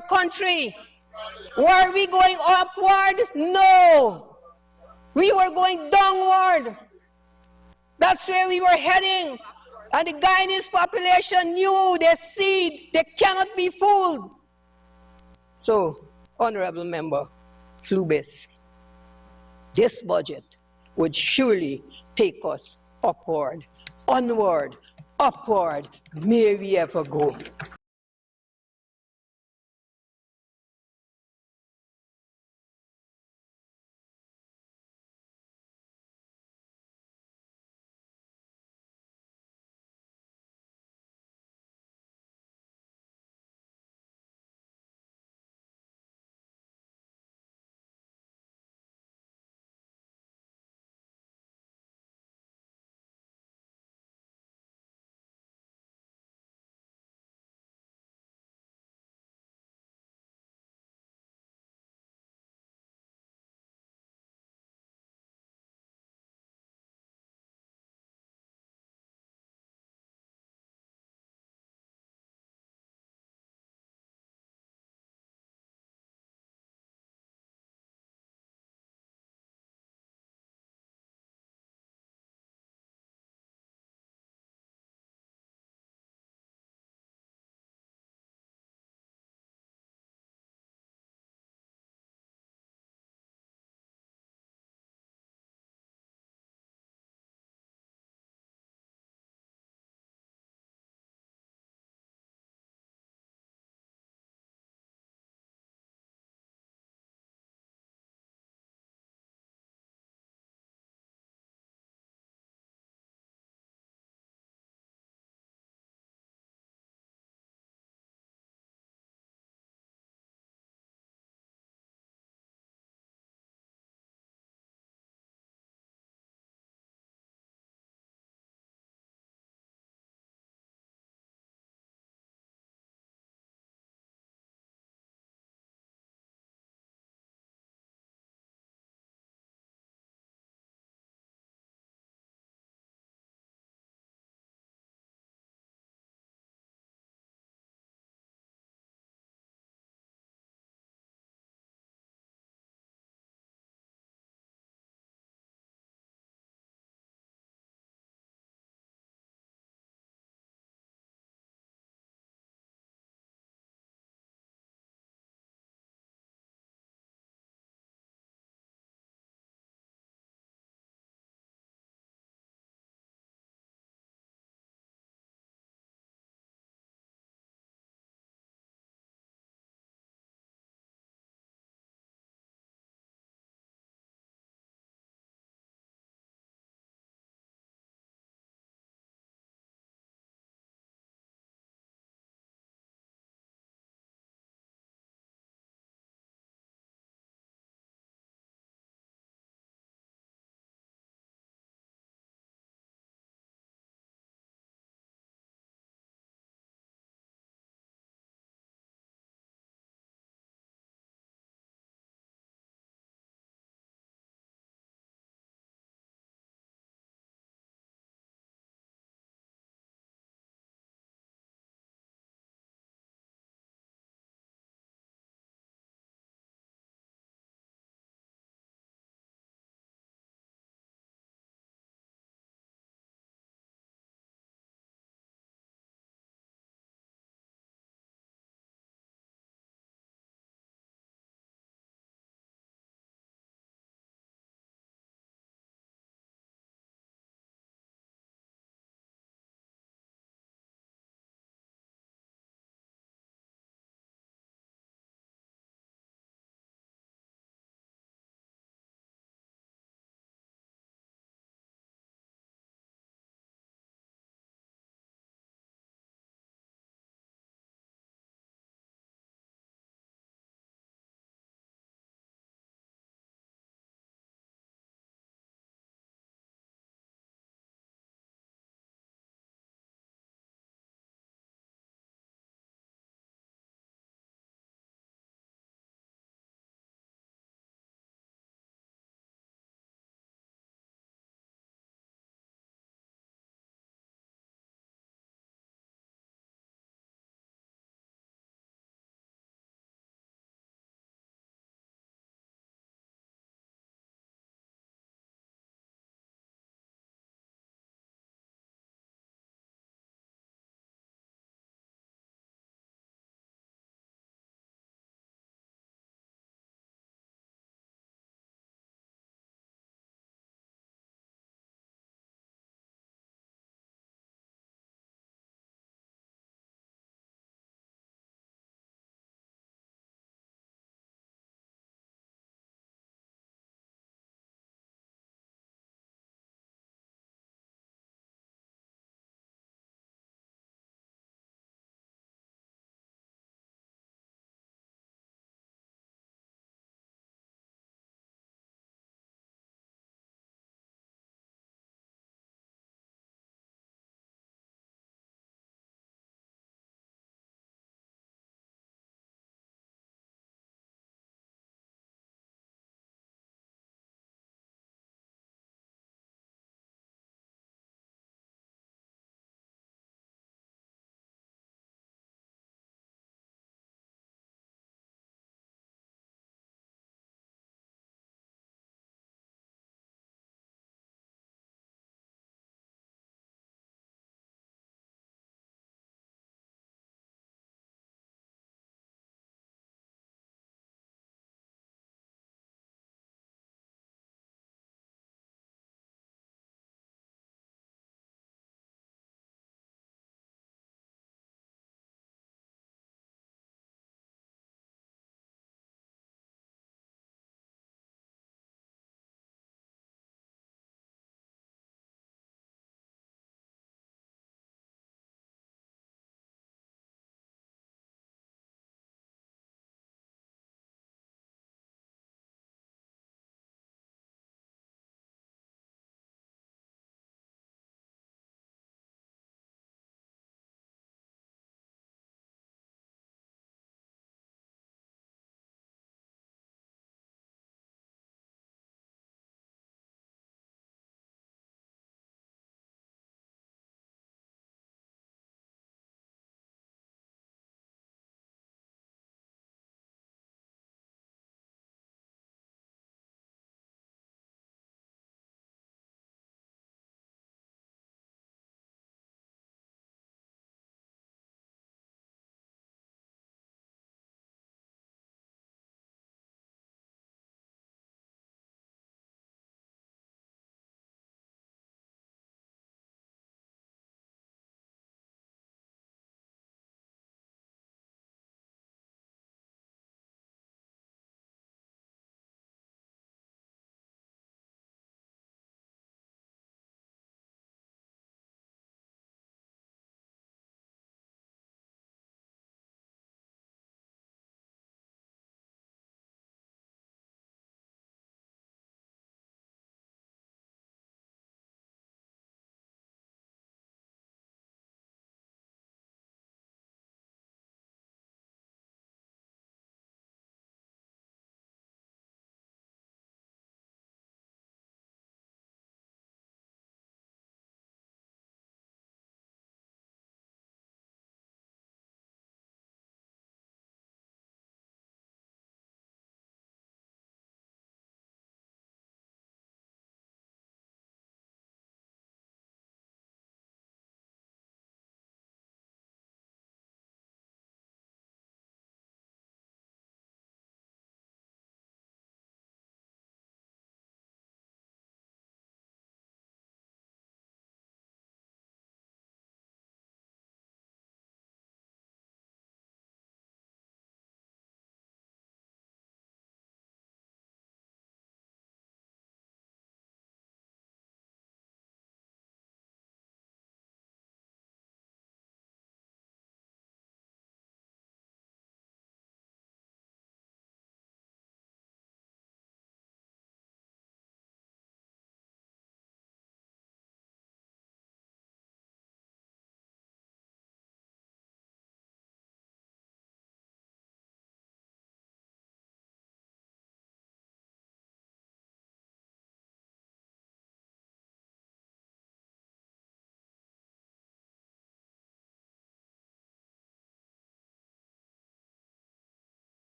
our country. Were we going upward? No. We were going downward. That's where we were heading. And the Guyanese population knew their seed, they cannot be fooled. So, Honorable Member Flubis, this budget would surely take us upward, onward, upward, may we ever go.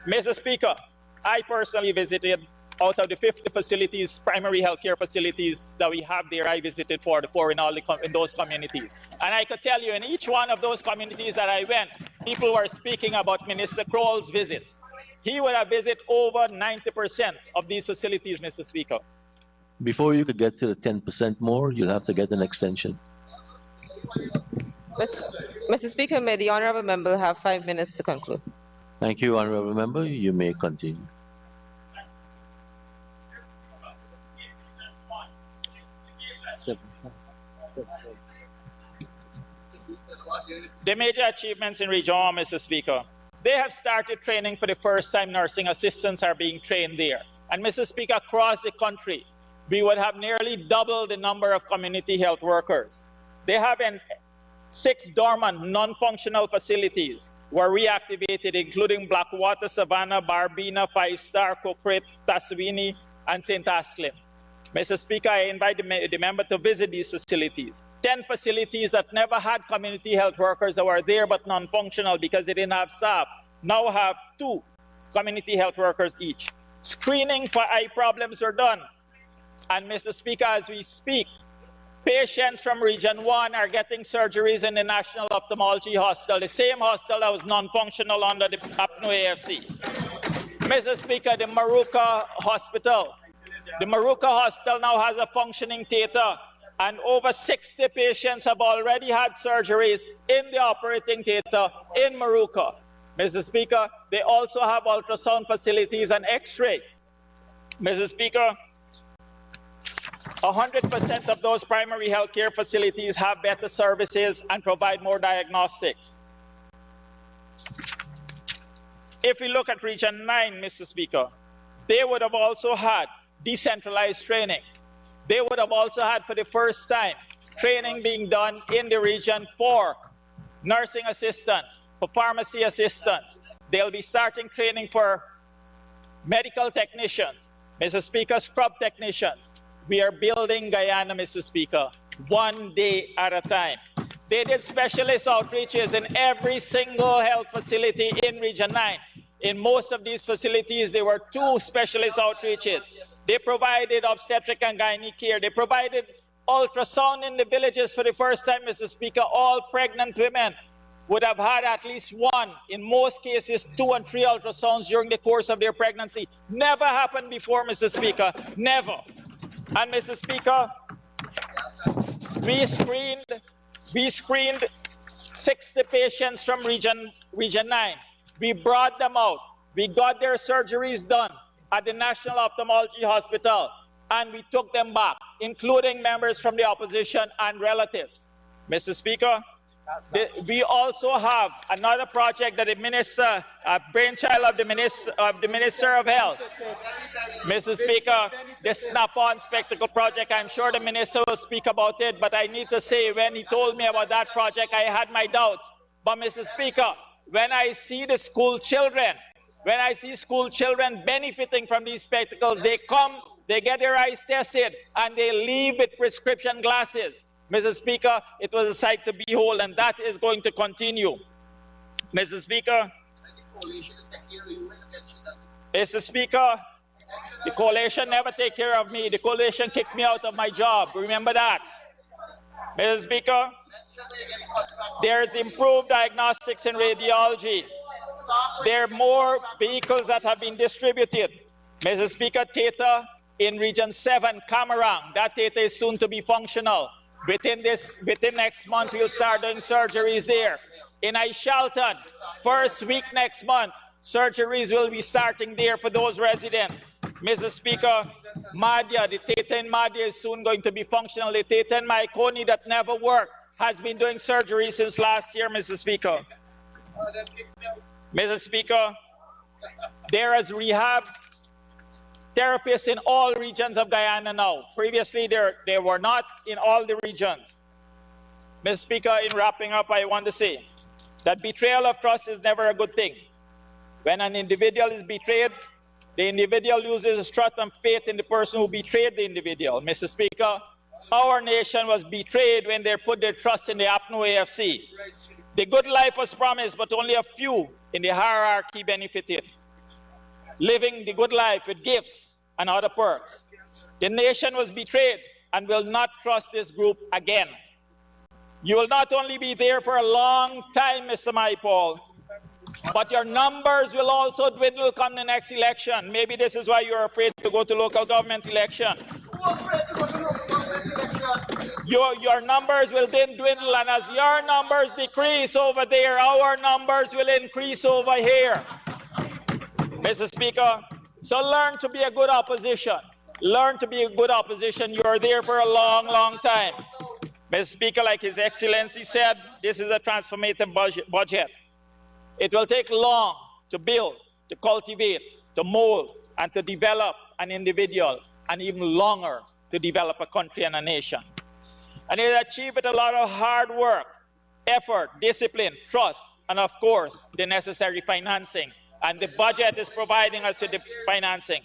Mr. Speaker, I personally visited, out of the 50 facilities, primary healthcare facilities that we have there, I visited 44 in those communities. And I could tell you, in each one of those communities that I went, people were speaking about Minister Kroll's visits. He would have visited over 90% of these facilities, Mr. Speaker. Before you could get to the 10% more, you'll have to get an extension. Mr. Speaker, may the honourable member have 5 minutes to conclude. Thank you, honourable member. You may continue. The major achievements in Region 1, Mr. Speaker. They have started training for the first time. Nursing assistants are being trained there. And Mr. Speaker, across the country, we would have nearly doubled the number of community health workers. They have 6 dormant, non-functional facilities were reactivated, including Blackwater, Savannah, Barbina, 5-Star, Cookrit, Taswini, and St. Asclin. Mr. Speaker, I invite the member to visit these facilities. 10 facilities that never had community health workers that were there but non-functional because they didn't have staff, now have 2 community health workers each. Screening for eye problems are done. And Mr. Speaker, as we speak, patients from Region 1 are getting surgeries in the National Ophthalmology Hospital, the same hospital that was non-functional under the APNO AFC. Mr. Speaker, the Maruka Hospital. The Maruka Hospital now has a functioning theatre, and over 60 patients have already had surgeries in the operating theatre in Maruka. Mr. Speaker, they also have ultrasound facilities and X-ray. Mr. Speaker, 100% of those primary health care facilities have better services and provide more diagnostics. If we look at Region 9, Mr. Speaker, they would have also had decentralized training. They would have also had, for the first time, training being done in the region for nursing assistants, for pharmacy assistants. They'll be starting training for medical technicians, Mr. Speaker, scrub technicians. We are building Guyana, Mr. Speaker, one day at a time. They did specialist outreaches in every single health facility in Region 9. In most of these facilities, there were 2 specialist outreaches. They provided obstetric and gynae care. They provided ultrasound in the villages for the first time, Mr. Speaker. All pregnant women would have had at least 1, in most cases 2 and 3 ultrasounds during the course of their pregnancy. Never happened before, Mr. Speaker, never. And Mr. Speaker, we screened 60 patients from Region 9. We brought them out. We got their surgeries done at the National Ophthalmology Hospital, and we took them back, including members from the opposition and relatives. Mr. Speaker, we also have another project that the minister, a brainchild of the Minister of Health. Mr. Speaker, the Snap-on Spectacle project, I'm sure the minister will speak about it, but I need to say, when he told me about that project, I had my doubts. But Mr. Speaker, when I see the school children, benefiting from these spectacles, they come, they get their eyes tested, and they leave with prescription glasses. Mr. Speaker, it was a sight to behold, and that is going to continue. Mr. Speaker, the coalition never take care of me. The coalition kicked me out of my job. Remember that. Mr. Speaker, there is improved diagnostics in radiology. There are more vehicles that have been distributed. Mr. Speaker, theatre in Region 7, Camarang, that theatre is soon to be functional. Within next month, we'll start doing surgeries there. In Aishalton, first week next month, surgeries will be starting there for those residents. Mr. Speaker, Madhya, the theatre in Madhya is soon going to be functional. The theatre in Maikoni that never worked has been doing surgery since last year, Mr. Speaker. Mr. Speaker, there is rehab therapists in all regions of Guyana now. Previously, they were not in all the regions. Mr. Speaker, in wrapping up, I want to say that betrayal of trust is never a good thing. When an individual is betrayed, the individual loses his trust and faith in the person who betrayed the individual. Mr. Speaker, our nation was betrayed when they put their trust in the APNO AFC. The good life was promised, but only a few in the hierarchy benefited. living the good life with gifts and other perks. The nation was betrayed and will not trust this group again. You will not only be there for a long time, Mr. Maipaul, but your numbers will also dwindle come the next election. Maybe this is why you're afraid to go to local government election. Your numbers will then dwindle, and as your numbers decrease over there, our numbers will increase over here. Mr. Speaker, so learn to be a good opposition. Learn to be a good opposition. You're there for a long, long time. Mr. Speaker, like His Excellency said, this is a transformative budget. It will take long to build, to cultivate, to mold, and to develop an individual, and even longer to develop a country and a nation. And it is achieved with a lot of hard work, effort, discipline, trust, and of course, the necessary financing. And the budget is providing us with the financing.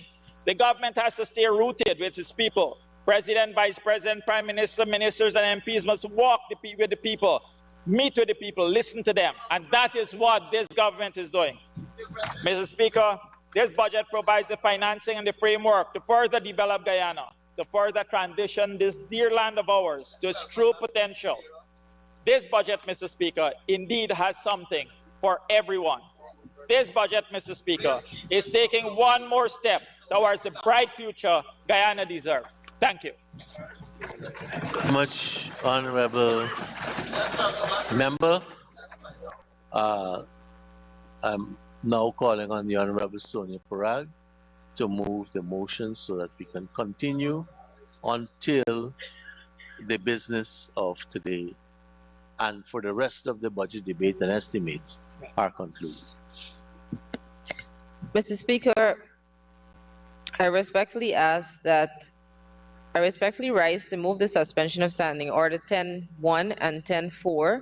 The government has to stay rooted with its people. President, Vice President, Prime Minister, ministers, and MPs must walk with the people, meet with the people, listen to them. And that is what this government is doing. Mr. Speaker, this budget provides the financing and the framework to further develop Guyana, to further transition this dear land of ours to its true potential. This budget, Mr. Speaker, indeed has something for everyone. This budget, Mr. Speaker, is taking one more step towards the bright future Guyana deserves. Thank you. Much honorable member. I'm now calling on the Honorable Sonia Parag to move the motion so that we can continue until the business of today and for the rest of the budget debate and estimates are concluded. Mr. Speaker, I respectfully rise to move the suspension of Standing Order 10.1 and 10.4,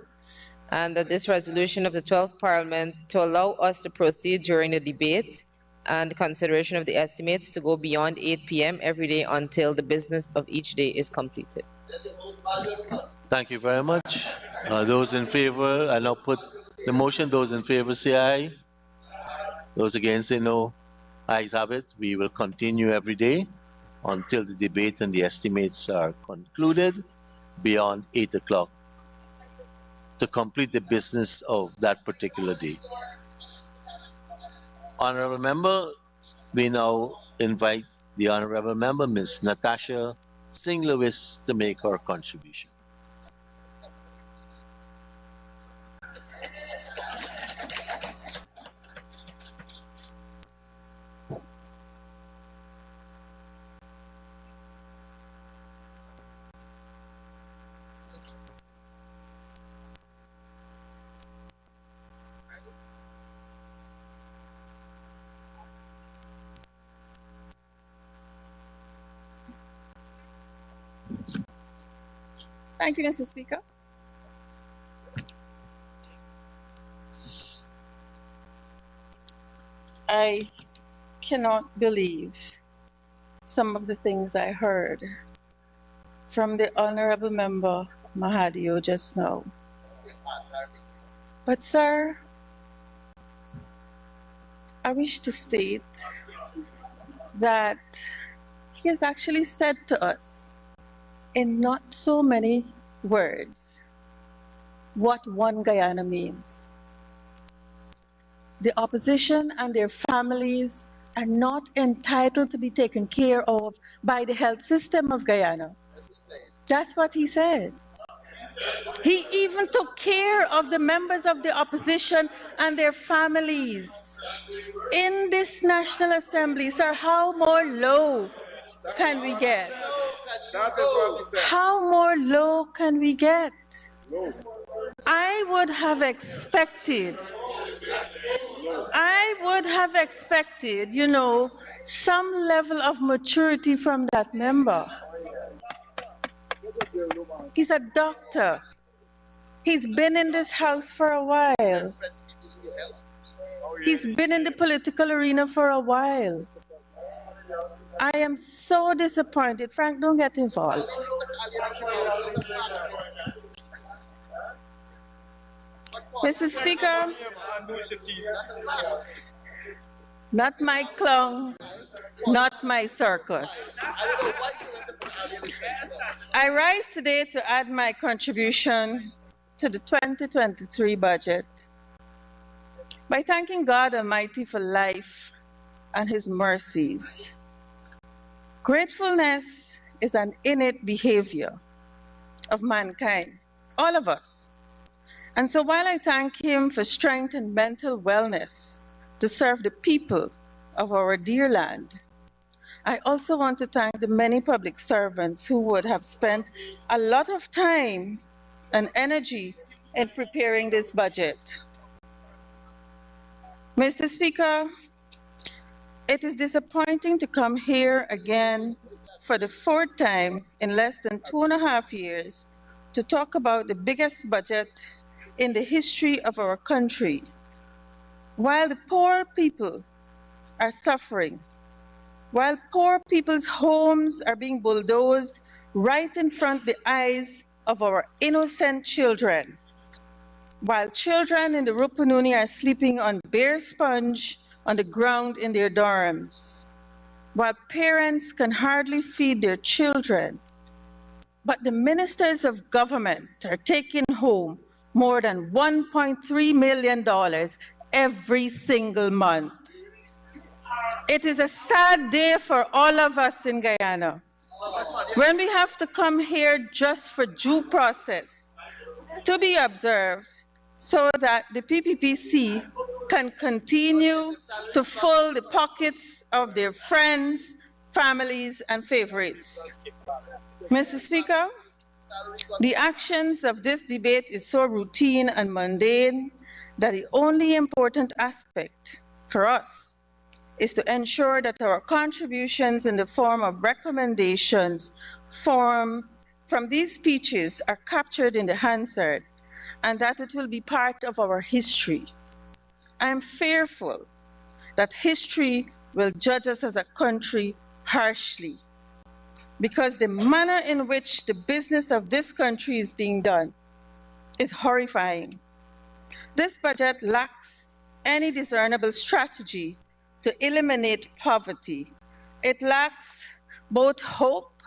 and that this resolution of the 12th Parliament to allow us to proceed during the debate and consideration of the estimates to go beyond 8 p.m. every day until the business of each day is completed. Thank you very much. Those in favor, I now put the motion. Those in favor say aye. Those against say no. Ayes have it. We will continue every day until the debate and the estimates are concluded beyond 8 o'clock to complete the business of that particular day. Honorable member, we now invite the honorable member, Ms. Natasha Singh Lewis, to make her contribution. Thank you, Mr. Speaker. I cannot believe some of the things I heard from the Honorable Member Mahadio just now. But, sir, I wish to state that he has actually said to us in not so many words what One Guyana means. The opposition and their families are not entitled to be taken care of by the health system of Guyana. That's what he said. He even took care of the members of the opposition and their families in this National Assembly. Sir, how more low can we get? How more low can we get? I would have expected, you know, some level of maturity from that member. He's a doctor. He's been in this house for a while. He's been in the political arena for a while. I am so disappointed. Frank, don't get involved. Mr. Speaker, not my clown, not my circus. I rise today to add my contribution to the 2023 budget by thanking God Almighty for life and His mercies. Gratefulness is an innate behavior of mankind, all of us. And so while I thank Him for strength and mental wellness to serve the people of our dear land, I also want to thank the many public servants who would have spent a lot of time and energy in preparing this budget. Mr. Speaker, it is disappointing to come here again for the fourth time in less than 2.5 years to talk about the biggest budget in the history of our country, while the poor people are suffering, while poor people's homes are being bulldozed right in front of the eyes of our innocent children, while children in the Rupununi are sleeping on bare sponge on the ground in their dorms, while parents can hardly feed their children, but the ministers of government are taking home more than $1.3 million every single month. It is a sad day for all of us in Guyana when we have to come here just for due process to be observed so that the PPPC can continue to fill the pockets of their friends, families, and favorites. Mr. Speaker, the actions of this debate is so routine and mundane that the only important aspect for us is to ensure that our contributions in the form of recommendations from these speeches are captured in the Hansard and that it will be part of our history. I am fearful that history will judge us as a country harshly because the manner in which the business of this country is being done is horrifying. This budget lacks any discernible strategy to eliminate poverty. It lacks both hope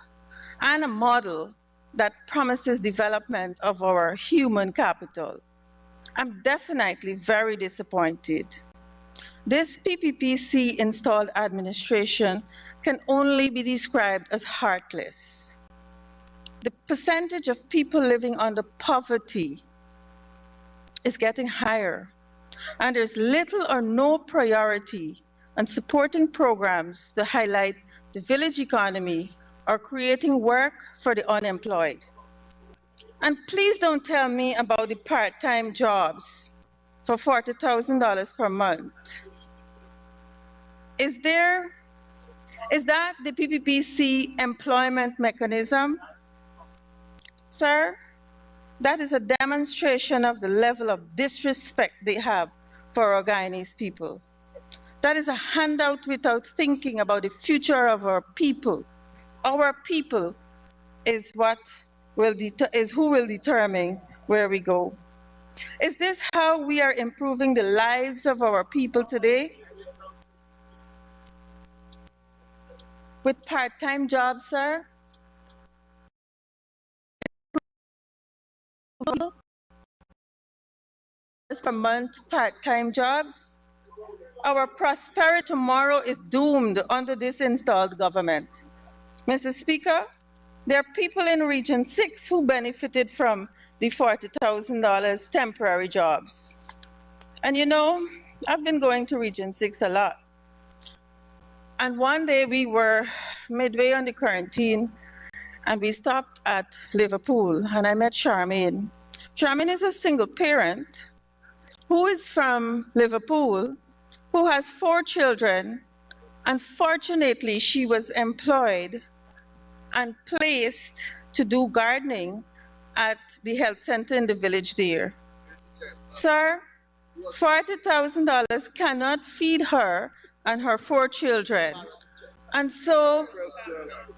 and a model that promises development of our human capital. I'm definitely very disappointed. This PPPC-installed administration can only be described as heartless. The percentage of people living under poverty is getting higher, and there's little or no priority on supporting programs to highlight the village economy or creating work for the unemployed. And please don't tell me about the part-time jobs for $40,000 per month. Is that the PPPC employment mechanism? Sir, that is a demonstration of the level of disrespect they have for our Guyanese people. That is a handout without thinking about the future of our people. Our people is who will determine where we go. Is this how we are improving the lives of our people today? With part-time jobs, sir? Per month part-time jobs? Our prosperity tomorrow is doomed under this installed government. Mr. Speaker, there are people in Region 6 who benefited from the $40,000 temporary jobs. And you know, I've been going to Region 6 a lot. And one day we were midway on the quarantine and we stopped at Liverpool and I met Charmaine. Charmaine is a single parent who is from Liverpool, who has 4 children, and fortunately she was employed and placed to do gardening at the health center in the village there. Sir, $40,000 cannot feed her and her 4 children. And so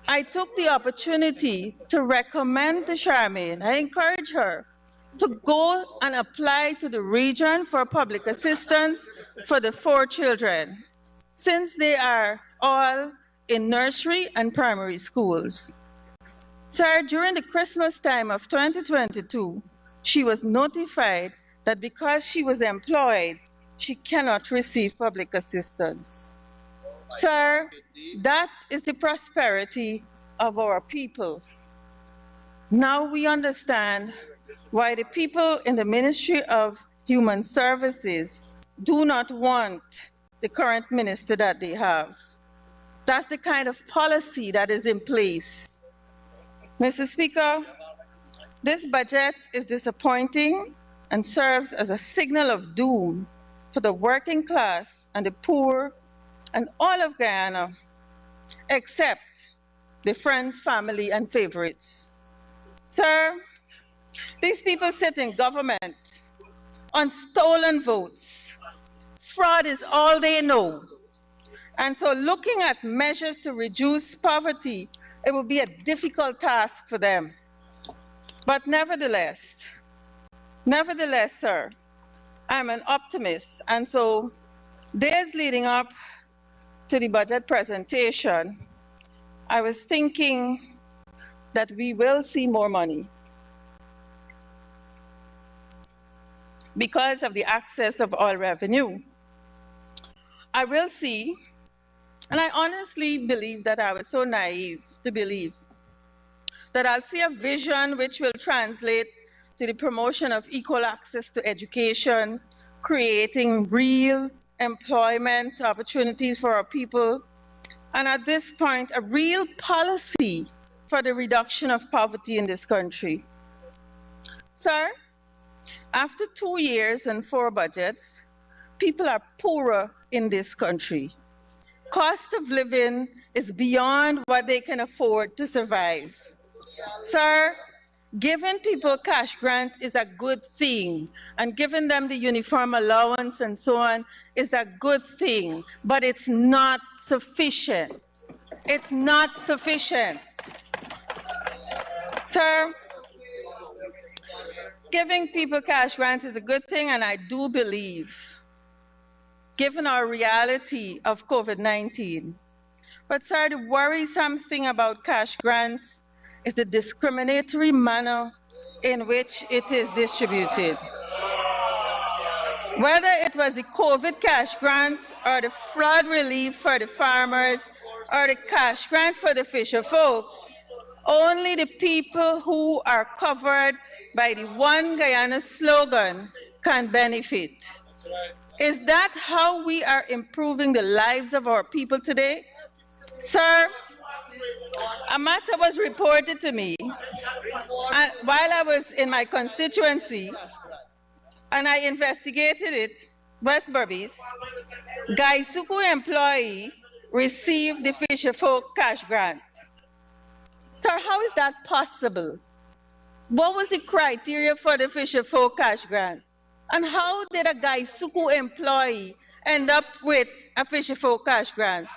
I took the opportunity to recommend to Charmaine, I encourage her to go and apply to the region for public assistance for the 4 children. since they are all in nursery and primary schools. Sir, during the Christmas time of 2022, she was notified that because she was employed, she cannot receive public assistance. Sir, that is the prosperity of our people. Now we understand why the people in the Ministry of Human Services do not want the current minister that they have. That's the kind of policy that is in place. Mr. Speaker, this budget is disappointing and serves as a signal of doom for the working class and the poor and all of Guyana, except the friends, family, and favorites. Sir, these people sit in government on stolen votes. Fraud is all they know. And so looking at measures to reduce poverty, it will be a difficult task for them. But nevertheless, sir, I'm an optimist. And so days leading up to the budget presentation, I was thinking that we will see more money because of the access of oil revenue. I will see, and I honestly believe that I was so naive to believe that I'll see a vision which will translate to the promotion of equal access to education, creating real employment opportunities for our people, and at this point, a real policy for the reduction of poverty in this country. Sir, after 2 years and 4 budgets, people are poorer in this country. Cost of living is beyond what they can afford to survive. Sir, giving people cash grant is a good thing, and giving them the uniform allowance and so on is a good thing, but it's not sufficient. It's not sufficient. Sir, giving people cash grants is a good thing, and I do believe, given our reality of COVID-19. But sir, the worrisome thing about cash grants is the discriminatory manner in which it is distributed. Whether it was the COVID cash grant or the flood relief for the farmers or the cash grant for the fisher folks, only the people who are covered by the One Guyana slogan can benefit. Is that how we are improving the lives of our people today? Sir, a matter was reported to me while I was in my constituency, and I investigated it. West Berbice, Gaisuku employee received the Fisher Folk cash grant. Sir, how is that possible? What was the criteria for the Fisher Folk cash grant? And how did a Gaisuku employee end up with a Fisher Folk cash grant?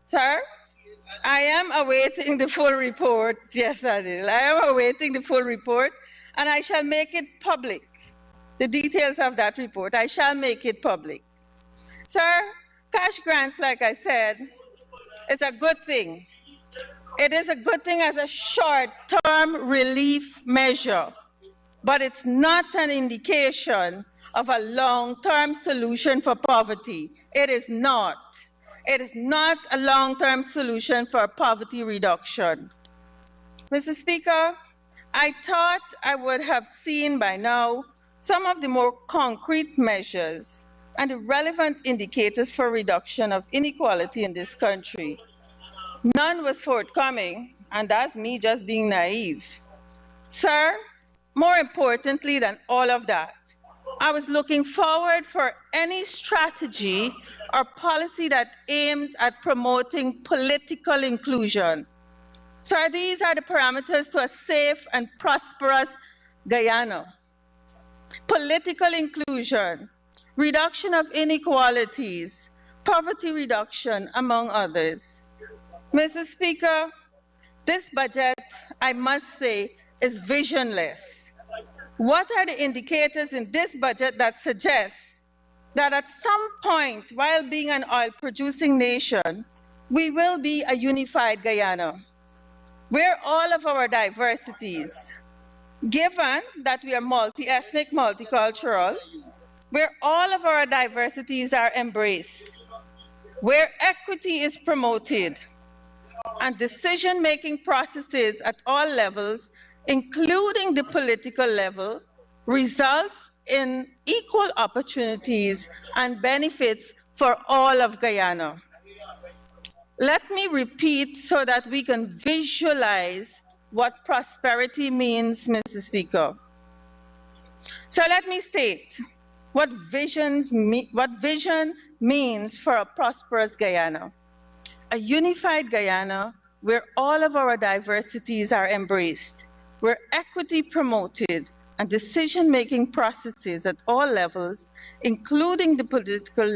Sir, I am awaiting the full report. Yes, Adil. I am awaiting the full report, and I shall make it public. The details of that report, I shall make it public. Sir, cash grants, like I said, is a good thing. It is a good thing as a short-term relief measure, but it's not an indication of a long-term solution for poverty. It is not. It is not a long-term solution for poverty reduction. Mr. Speaker, I thought I would have seen by now some of the more concrete measures and the relevant indicators for reduction of inequality in this country. None was forthcoming, and that's me just being naive. Sir, more importantly than all of that, I was looking forward for any strategy or policy that aims at promoting political inclusion. Sir, these are the parameters to a safe and prosperous Guyana. Political inclusion, reduction of inequalities, poverty reduction, among others. Mr. Speaker, this budget, I must say, is visionless. What are the indicators in this budget that suggest that at some point, while being an oil-producing nation, we will be a unified Guyana, where all of our diversities, given that we are multi-ethnic, multicultural, where all of our diversities are embraced, where equity is promoted, and decision-making processes at all levels, including the political level, results in equal opportunities and benefits for all of Guyana. Let me repeat so that we can visualize what prosperity means, Mr. Speaker. So let me state what vision means for a prosperous Guyana. A unified Guyana where all of our diversities are embraced, where equity promoted and decision-making processes at all levels, including the political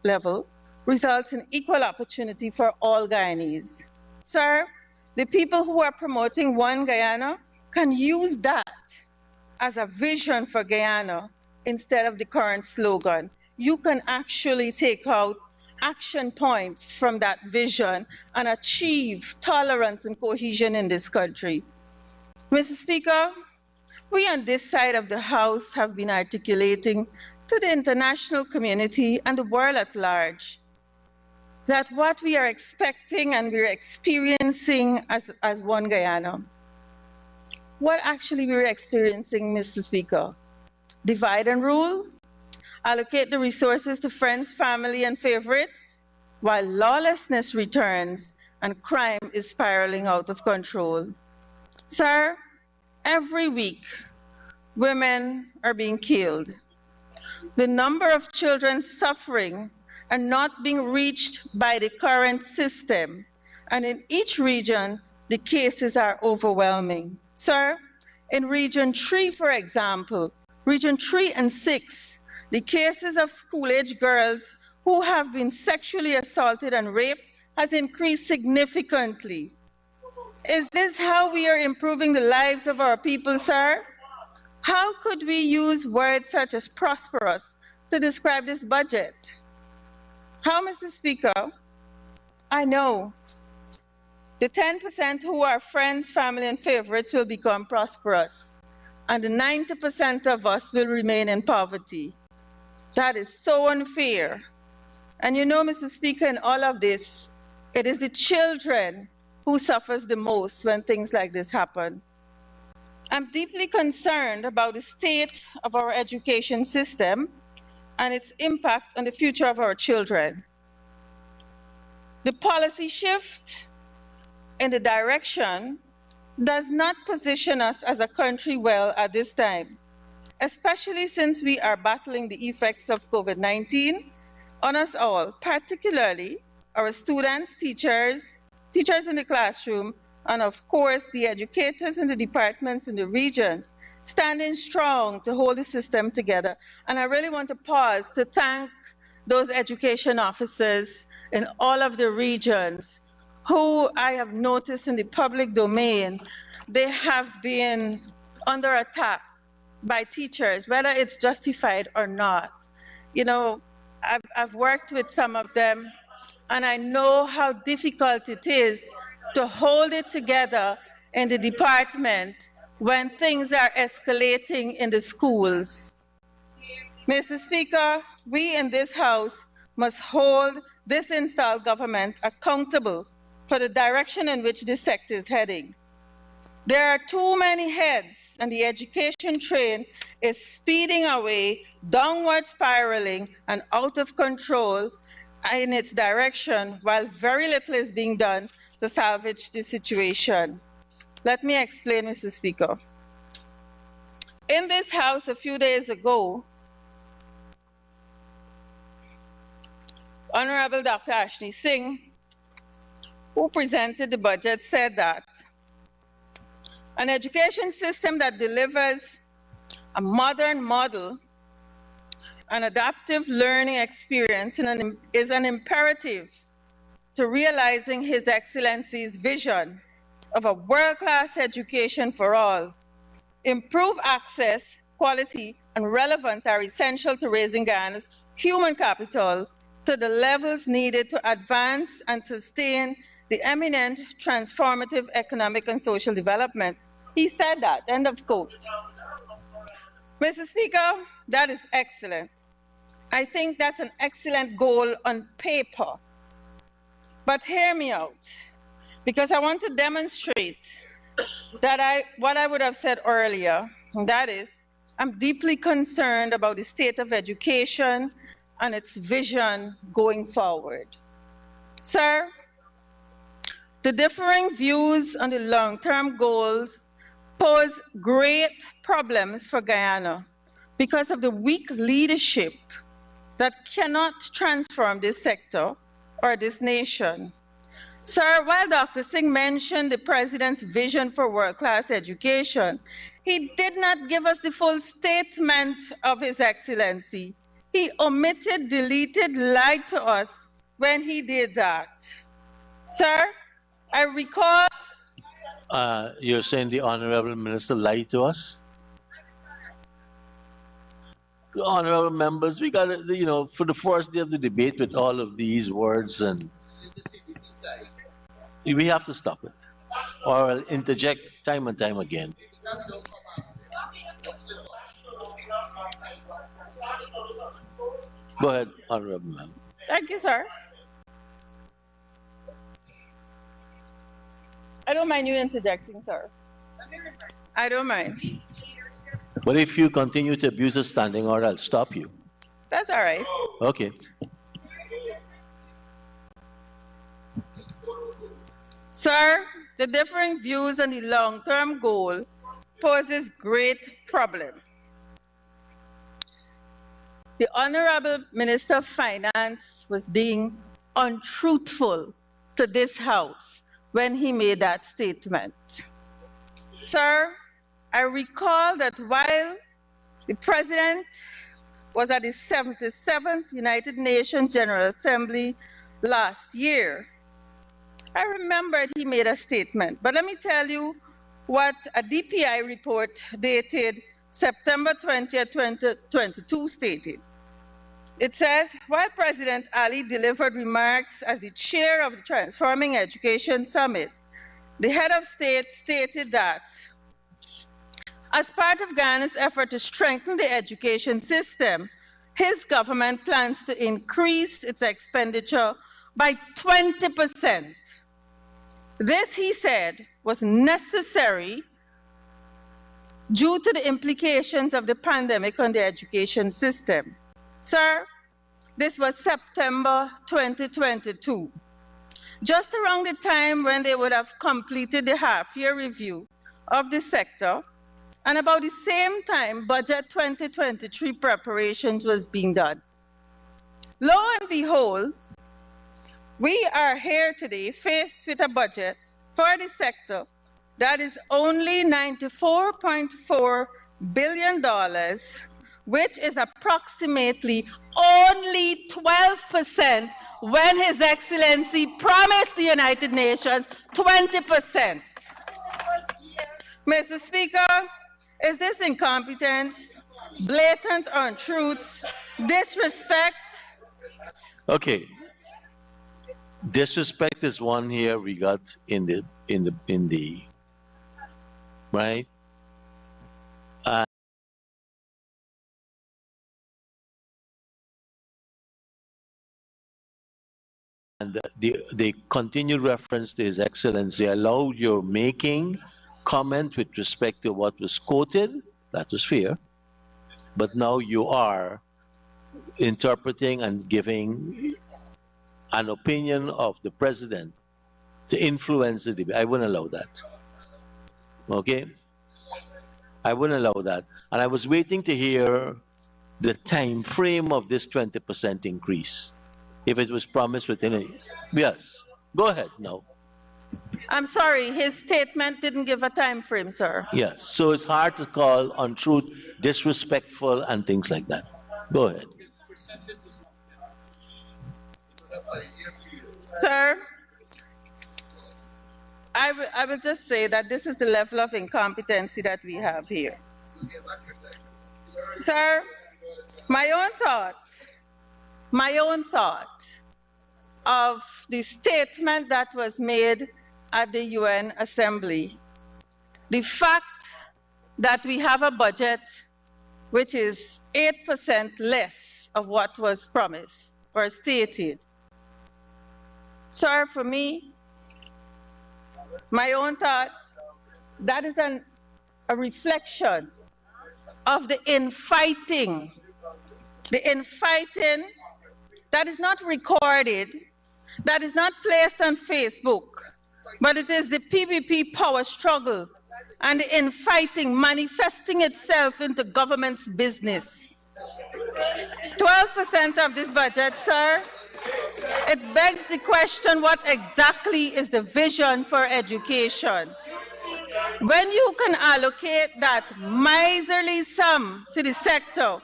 level, results in equal opportunity for all Guyanese. Sir, the people who are promoting One Guyana can use that as a vision for Guyana instead of the current slogan. You can actually take out action points from that vision and achieve tolerance and cohesion in this country. Mr. Speaker, we on this side of the House have been articulating to the international community and the world at large that what we are expecting and we're experiencing as One Guyana, what actually we're experiencing, Mr. Speaker? Divide and rule, allocate the resources to friends, family, and favorites, while lawlessness returns and crime is spiraling out of control. Sir, every week, women are being killed. The number of children suffering and not being reached by the current system, and in each region, the cases are overwhelming. Sir, in Region 3, for example, Region 3 and 6, the cases of school-age girls who have been sexually assaulted and raped has increased significantly. Is this how we are improving the lives of our people, sir? How could we use words such as prosperous to describe this budget? How, Mr. Speaker? I know the 10% who are friends, family, and favorites will become prosperous, and the 90% of us will remain in poverty. That is so unfair. And you know, Mr. Speaker, in all of this, it is the children who suffers the most when things like this happen. I'm deeply concerned about the state of our education system and its impact on the future of our children. The policy shift in the direction does not position us as a country well at this time, especially since we are battling the effects of COVID-19 on us all, particularly our students, teachers in the classroom, and of course the educators in the departments in the regions, standing strong to hold the system together. And I really want to pause to thank those education officers in all of the regions who I have noticed in the public domain, they have been under attack by teachers, whether it's justified or not. You know, I've worked with some of them, and I know how difficult it is to hold it together in the department when things are escalating in the schools. Mr. Speaker, we in this House must hold this installed government accountable for the direction in which this sector is heading. There are too many heads, and the education train is speeding away, downward spiraling, and out of control in its direction, while very little is being done to salvage the situation. Let me explain, Mr. Speaker. In this House a few days ago, Honorable Dr. Ashley Singh, who presented the budget, said that an education system that delivers a modern model, an adaptive learning experience is an imperative to realizing His Excellency's vision of a world-class education for all. Improved access, quality, and relevance are essential to raising Guyana's human capital to the levels needed to advance and sustain the eminent transformative economic and social development. He said that, end of quote. Mr. Speaker, that is excellent. I think that's an excellent goal on paper. But hear me out, because I want to demonstrate that what I would have said earlier, and that is, I'm deeply concerned about the state of education and its vision going forward. Sir, the differing views on the long-term goals pose great problems for Guyana because of the weak leadership that cannot transform this sector or this nation. Sir, while Dr. Singh mentioned the President's vision for world-class education, he did not give us the full statement of His Excellency. He omitted, deleted, lied to us when he did that. Sir, I recall... You're saying the Honorable Minister lied to us? Honorable members, we got to, you know, for the first day of the debate with all of these words, and we have to stop it, or I'll interject time and time again. Go ahead, Honorable Member. Thank you, sir. I don't mind you interjecting, sir. I don't mind. But if you continue to abuse the standing order, I'll stop you. That's all right. Okay. Sir, the differing views on the long-term goal poses great problem. The Honorable Minister of Finance was being untruthful to this House when he made that statement. Sir, I recall that while the President was at the 77th United Nations General Assembly last year, I remembered he made a statement. But let me tell you what a DPI report dated September 20th, 2022 stated. It says, while President Ali delivered remarks as the chair of the Transforming Education Summit, the head of state stated that as part of Ghana's effort to strengthen the education system, his government plans to increase its expenditure by 20%. This, he said, was necessary due to the implications of the pandemic on the education system. Sir, this was September 2022, just around the time when they would have completed the half-year review of the sector, and about the same time Budget 2023 preparations was being done. Lo and behold, we are here today faced with a budget for the sector that is only $94.4 billion, which is approximately only 12% when His Excellency promised the United Nations 20%. Mr. Speaker, is this incompetence, blatant untruths, disrespect? Okay. Disrespect is one here we got in the right? And the continued reference to His Excellency allowed your making comment with respect to what was quoted. That was fair. But now you are interpreting and giving an opinion of the president to influence the debate. I wouldn't allow that. Okay? I wouldn't allow that. And I was waiting to hear the time frame of this 20% increase. If it was promised within a... Yes. Go ahead now. I'm sorry, his statement didn't give a time frame, sir. Yes. So it's hard to call untruth, disrespectful, and things like that. Go ahead. Sir, I will just say that this is the level of incompetency that we have here. Sir, my own thoughts my own thought of the statement that was made at the UN Assembly. The fact that we have a budget which is 8% less of what was promised or stated. Sir, for me, my own thought, that is a reflection of the infighting that is not recorded, that is not placed on Facebook, but it is the PPP power struggle and the infighting manifesting itself into government's business. 12% of this budget, sir, it begs the question, what exactly is the vision for education? When you can allocate that miserly sum to the sector,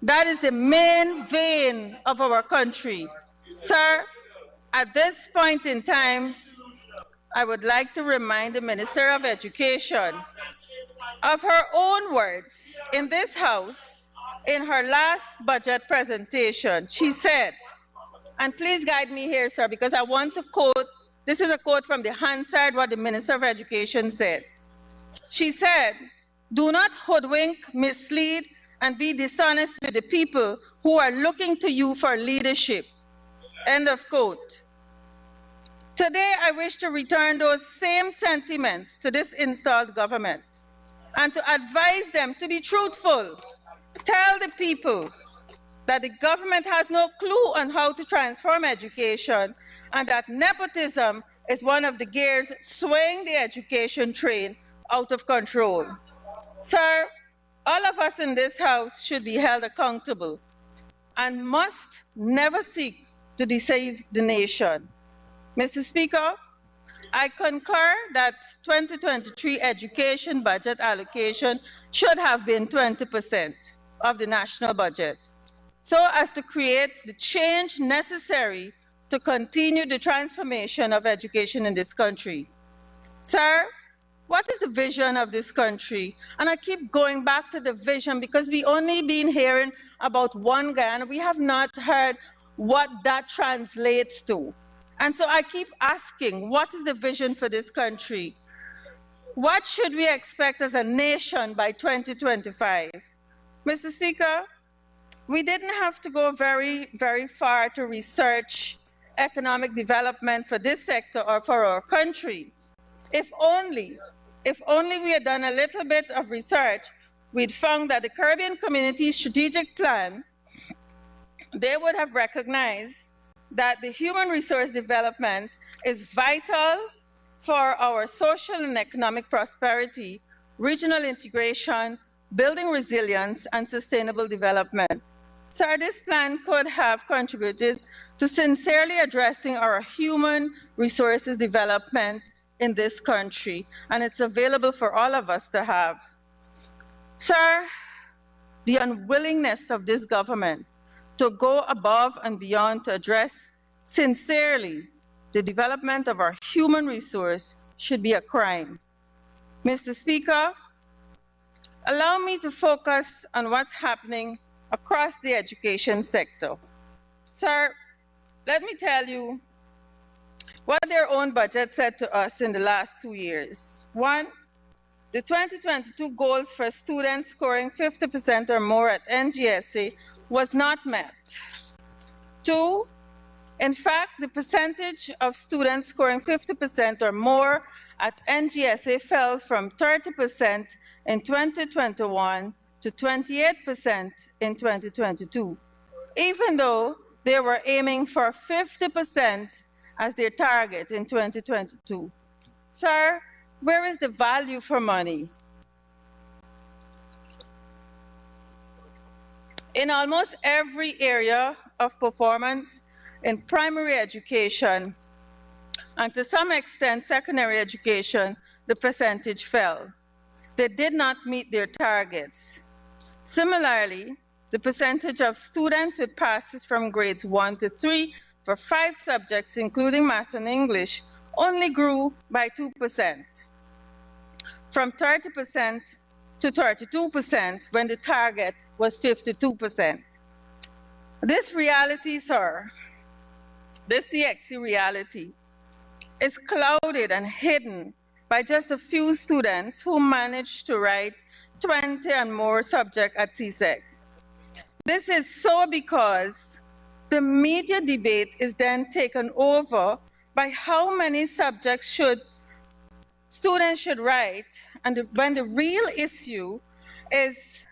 that is the main vein of our country. Sir, at this point in time, I would like to remind the Minister of Education of her own words in this House in her last budget presentation. She said, and please guide me here, sir, because I want to quote, this is a quote from the Hansard, what the Minister of Education said. She said, "Do not hoodwink, mislead, and be dishonest with the people who are looking to you for leadership." End of quote. Today, I wish to return those same sentiments to this installed government and to advise them to be truthful. Tell the people that the government has no clue on how to transform education and that nepotism is one of the gears swaying the education train out of control. Sir, all of us in this House should be held accountable and must never seek to deceive the nation. Mr. Speaker, I concur that 2023 education budget allocation should have been 20% of the national budget, so as to create the change necessary to continue the transformation of education in this country. Sir, what is the vision of this country? And I keep going back to the vision because we only been hearing about one guy and we have not heard what that translates to. And so I keep asking, what is the vision for this country? What should we expect as a nation by 2025? Mr. Speaker, we didn't have to go very, very far to research economic development for this sector or for our country. If only we had done a little bit of research, we'd found that the Caribbean Community Strategic Plan, they would have recognized that the human resource development is vital for our social and economic prosperity, regional integration, building resilience, and sustainable development. Sir, this plan could have contributed to sincerely addressing our human resources development in this country, and it's available for all of us to have. Sir, the unwillingness of this government to go above and beyond to address sincerely the development of our human resource should be a crime. Mr. Speaker, allow me to focus on what's happening across the education sector. Sir, let me tell you what their own budget said to us in the last 2 years. One, the 2022 goals for students scoring 50% or more at NGSA was not met. Two, in fact, the percentage of students scoring 50% or more at NGSA fell from 30% in 2021 to 28% in 2022, even though they were aiming for 50% as their target in 2022. Sir, where is the value for money? In almost every area of performance in primary education, and to some extent secondary education, the percentage fell. They did not meet their targets. Similarly, the percentage of students with passes from grades 1 to 3 for 5 subjects, including math and English, only grew by 2%, from 30% to 32% when the target was 52%. This reality, sir, this CXC reality, is clouded and hidden by just a few students who managed to write 20 and more subjects at CSEC. This is so because the media debate is then taken over by how many subjects students should write, and when the real issue is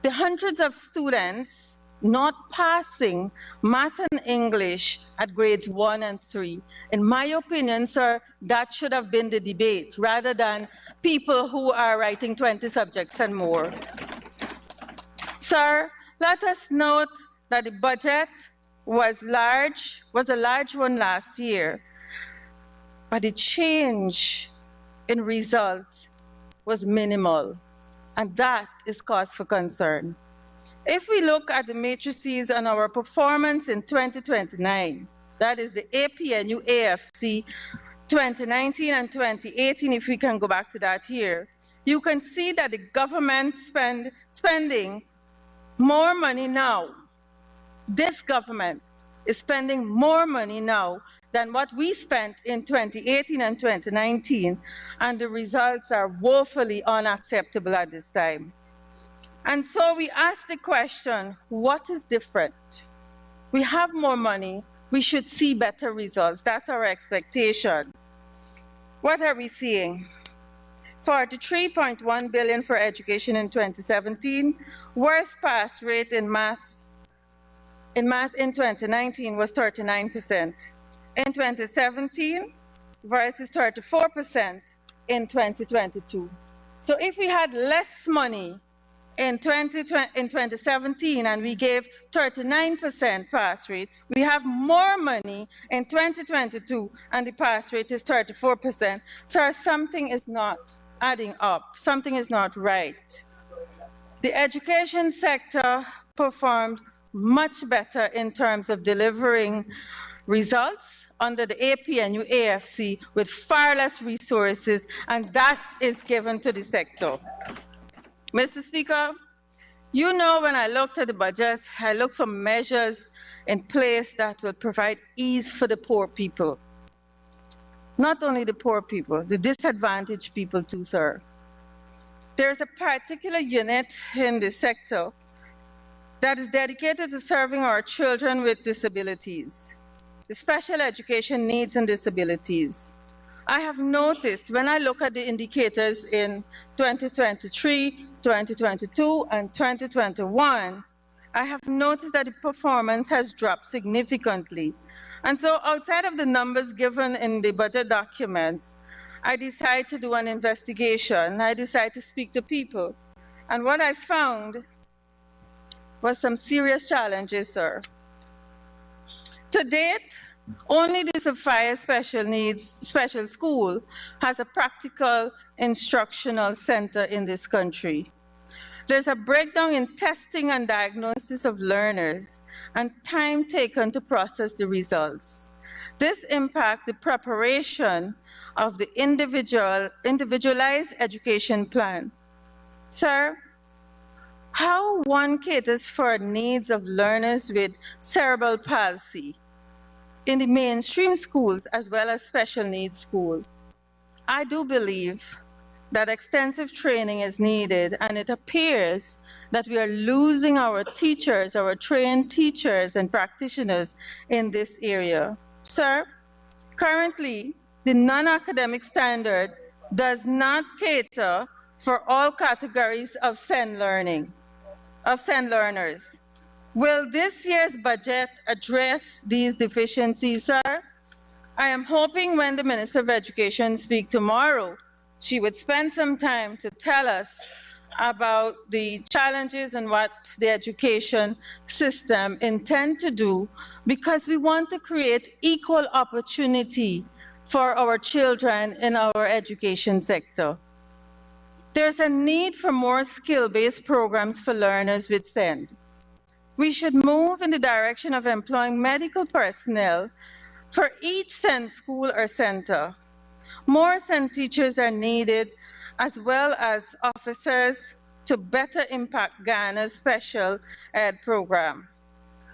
the hundreds of students not passing math and English at grades 1 and 3. In my opinion, sir, that should have been the debate rather than people who are writing 20 subjects and more. Sir, let us note that the budget was a large one last year, but the change in results was minimal, and that is cause for concern. If we look at the matrices on our performance in 2029, that is the APNU AFC 2019 and 2018, if we can go back to that here, you can see that the government spending more money now. This government is spending more money now than what we spent in 2018 and 2019, and the results are woefully unacceptable at this time. And so we ask the question, what is different? We have more money, we should see better results. That's our expectation. What are we seeing? 43.1 billion for education in 2017, worst pass rate in math in 2019 was 39%. In 2017 versus 34% in 2022. So if we had less money in 2017 and we gave 39% pass rate, we have more money in 2022 and the pass rate is 34%. So something is not adding up, something is not right. The education sector performed much better in terms of delivering results under the APNU AFC with far less resources, and that is given to the sector. Mr. Speaker, you know when I looked at the budget, I looked for measures in place that would provide ease for the poor people. Not only the poor people, the disadvantaged people too, sir. There's a particular unit in the sector that is dedicated to serving our children with disabilities, the special education needs and disabilities. I have noticed when I look at the indicators in 2023, 2022, and 2021, I have noticed that the performance has dropped significantly. And so outside of the numbers given in the budget documents, I decided to do an investigation. I decided to speak to people. And what I found was some serious challenges, sir. To date, only the Sophia Special School has a practical instructional center in this country. There's a breakdown in testing and diagnosis of learners and time taken to process the results. This impacts the preparation of the individualized education plan. Sir, how one caters for needs of learners with cerebral palsy in the mainstream schools as well as special needs schools? I do believe that extensive training is needed, and it appears that we are losing our teachers, our trained teachers and practitioners in this area. Sir, currently, the non-academic standard does not cater for all categories of SEND learners. Will this year's budget address these deficiencies, sir? I am hoping when the Minister of Education speaks tomorrow, she would spend some time to tell us about the challenges and what the education system intends to do, because we want to create equal opportunity for our children in our education sector. There's a need for more skill-based programs for learners with SEND. We should move in the direction of employing medical personnel for each SEND school or center. More SEND teachers are needed, as well as officers to better impact Ghana's special ed program.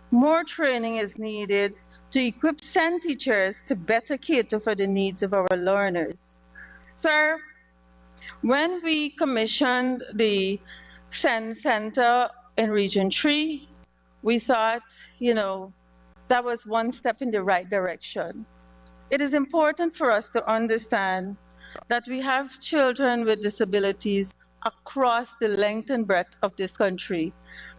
More training is needed to equip SEND teachers to better cater for the needs of our learners. Sir, when we commissioned the SEND Center in Region 3, we thought, that was one step in the right direction. It is important for us to understand that we have children with disabilities across the length and breadth of this country.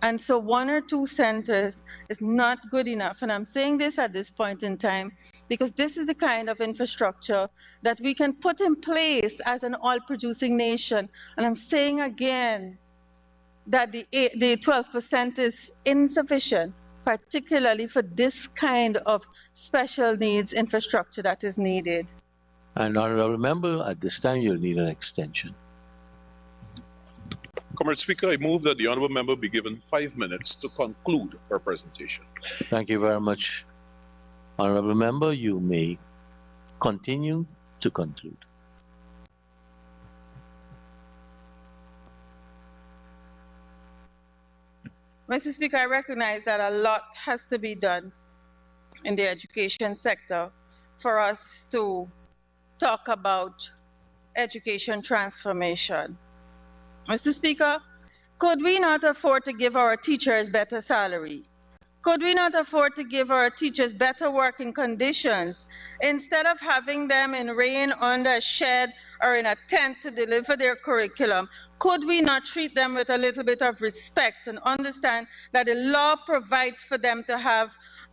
And so 1 or 2 centers is not good enough. And I'm saying this at this point in time because this is the kind of infrastructure that we can put in place as an oil-producing nation. And I'm saying again that the 12% is insufficient, particularly for this kind of special needs infrastructure that is needed. And honorable member, at this time you'll need an extension. Comrade Speaker, I move that the honourable member be given 5 minutes to conclude her presentation. Thank you very much. Honorable member, you may continue to conclude. Mr. Speaker, I recognize that a lot has to be done in the education sector for us to talk about education transformation. Mr. Speaker, could we not afford to give our teachers better salary? Could we not afford to give our teachers better working conditions instead of having them in rain, under a shed, or in a tent to deliver their curriculum? Could we not treat them with a little bit of respect and understand that the law provides for them to have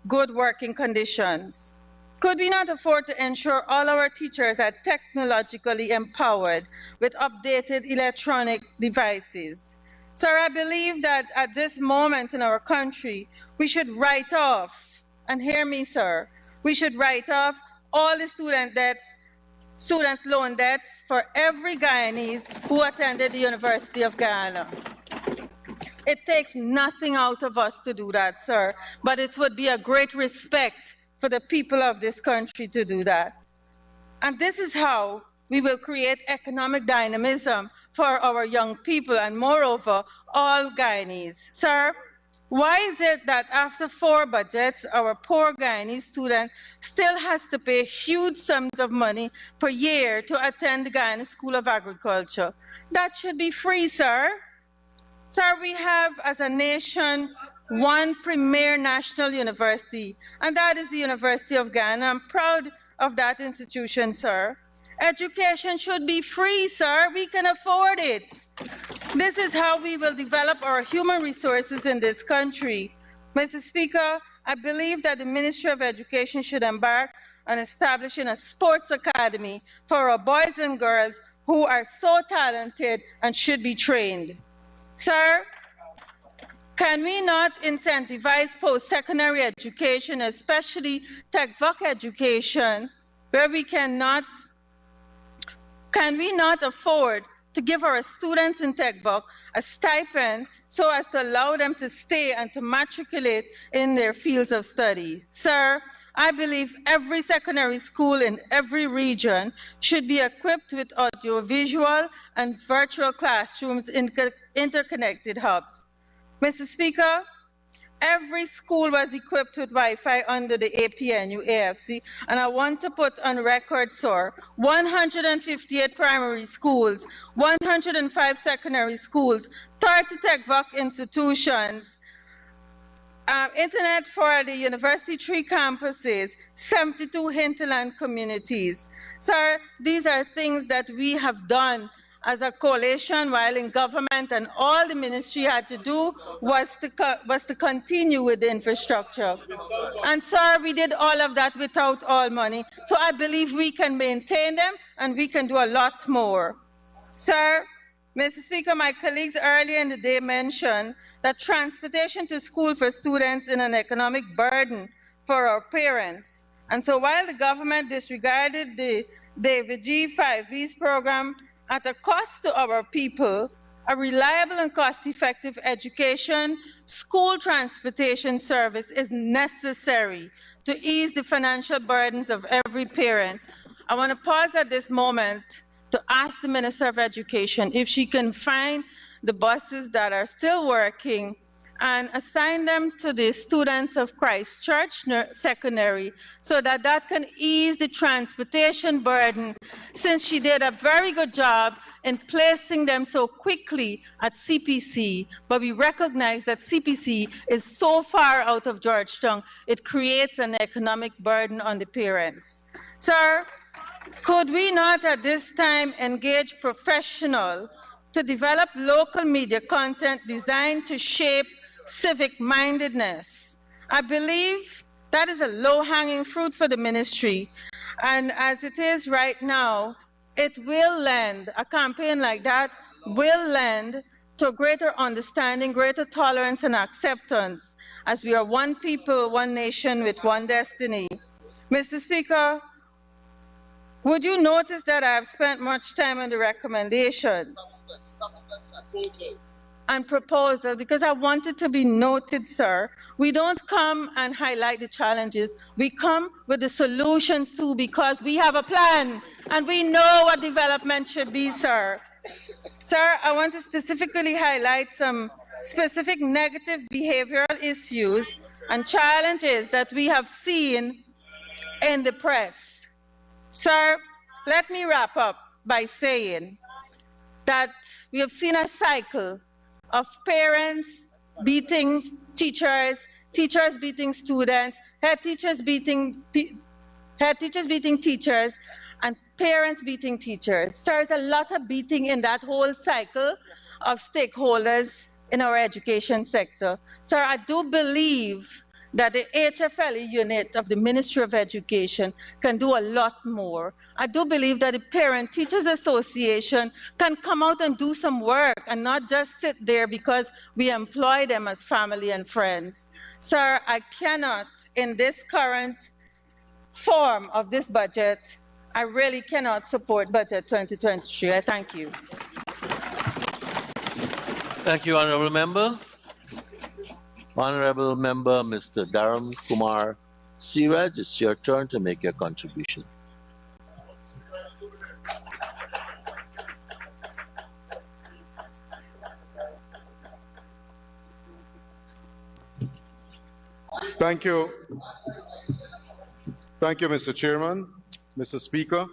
good working conditions? Could we not afford to ensure all our teachers are technologically empowered with updated electronic devices? Sir, I believe that at this moment in our country, we should write off, and hear me, sir, we should write off all the student loan debts for every Guyanese who attended the University of Ghana. It takes nothing out of us to do that, sir, but it would be a great respect for the people of this country to do that. And this is how we will create economic dynamism for our young people and, moreover, all Guyanese. Sir, why is it that after 4 budgets, our poor Guyanese student still has to pay huge sums of money per year to attend the Guyana School of Agriculture? That should be free, sir. Sir, we have, as a nation, one premier national university, and that is the University of Ghana. I'm proud of that institution, sir. Education should be free, sir. We can afford it. This is how we will develop our human resources in this country. Mr. Speaker, I believe that the Ministry of Education should embark on establishing a sports academy for our boys and girls who are so talented and should be trained. Sir, can we not incentivize post-secondary education, especially TechVoc education, where can we not afford to give our students in TechVoc a stipend so as to allow them to stay and to matriculate in their fields of study? Sir, I believe every secondary school in every region should be equipped with audiovisual and virtual classrooms in interconnected hubs. Mr. Speaker, every school was equipped with Wi-Fi under the APNU AFC, and I want to put on record, sir, 158 primary schools, 105 secondary schools, 30 TechVoc institutions, internet for the University 3 campuses, 72 hinterland communities. Sir, these are things that we have done as a coalition while in government, and all the ministry had to do was to continue with the infrastructure. And sir, we did all of that without all money. So I believe we can maintain them and we can do a lot more. Sir, Mr. Speaker, my colleagues earlier in the day mentioned that transportation to school for students is an economic burden for our parents. And so while the government disregarded the David G. 5Bs program, at a cost to our people, a reliable and cost-effective education, school transportation service is necessary to ease the financial burdens of every parent. I want to pause at this moment to ask the Minister of Education if she can find the buses that are still working and assign them to the students of Christ Church Secondary so that that can ease the transportation burden, since she did a very good job in placing them so quickly at CPC, but we recognize that CPC is so far out of Georgetown, it creates an economic burden on the parents. Sir, could we not at this time engage professionals to develop local media content designed to shape civic mindedness? I believe that is a low-hanging fruit for the ministry, and as it is right now, it will lend, a campaign like that will lend to greater understanding, greater tolerance and acceptance, as we are one people, one nation with one destiny. Mr. Speaker, would you notice that I have spent much time on the recommendations and proposals, because I want it to be noted, sir. We don't come and highlight the challenges. We come with the solutions too, because we have a plan and we know what development should be, sir. Sir, I want to specifically highlight some specific negative behavioral issues and challenges that we have seen in the press. Sir, let me wrap up by saying that we have seen a cycle of parents beating teachers, teachers beating students, head teachers beating teachers, and parents beating teachers. There's a lot of beating in that whole cycle of stakeholders in our education sector. Sir, I do believe that the HFLE unit of the Ministry of Education can do a lot more. I do believe that the Parent Teachers Association can come out and do some work and not just sit there because we employ them as family and friends. Sir, I cannot, in this current form of this budget, I really cannot support Budget 2023. I thank you. Thank you, Honorable Member. Honorable Member, Mr. Dharam Kumar Siraj, it's your turn to make your contribution. Thank you. Thank you, Mr. Chairman, Mr. Speaker,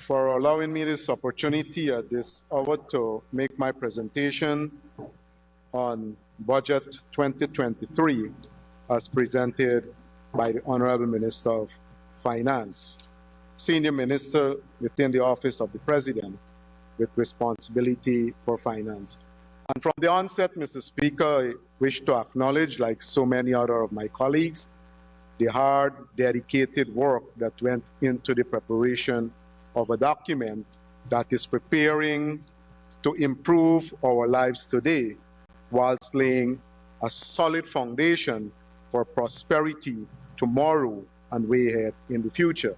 for allowing me this opportunity at this hour to make my presentation on Budget 2023 as presented by the Honorable Minister of Finance, Senior Minister within the Office of the President with responsibility for finance. And from the onset, Mr. Speaker, I wish to acknowledge, like so many other of my colleagues, the hard, dedicated work that went into the preparation of a document that is preparing to improve our lives today, whilst laying a solid foundation for prosperity tomorrow and way ahead in the future.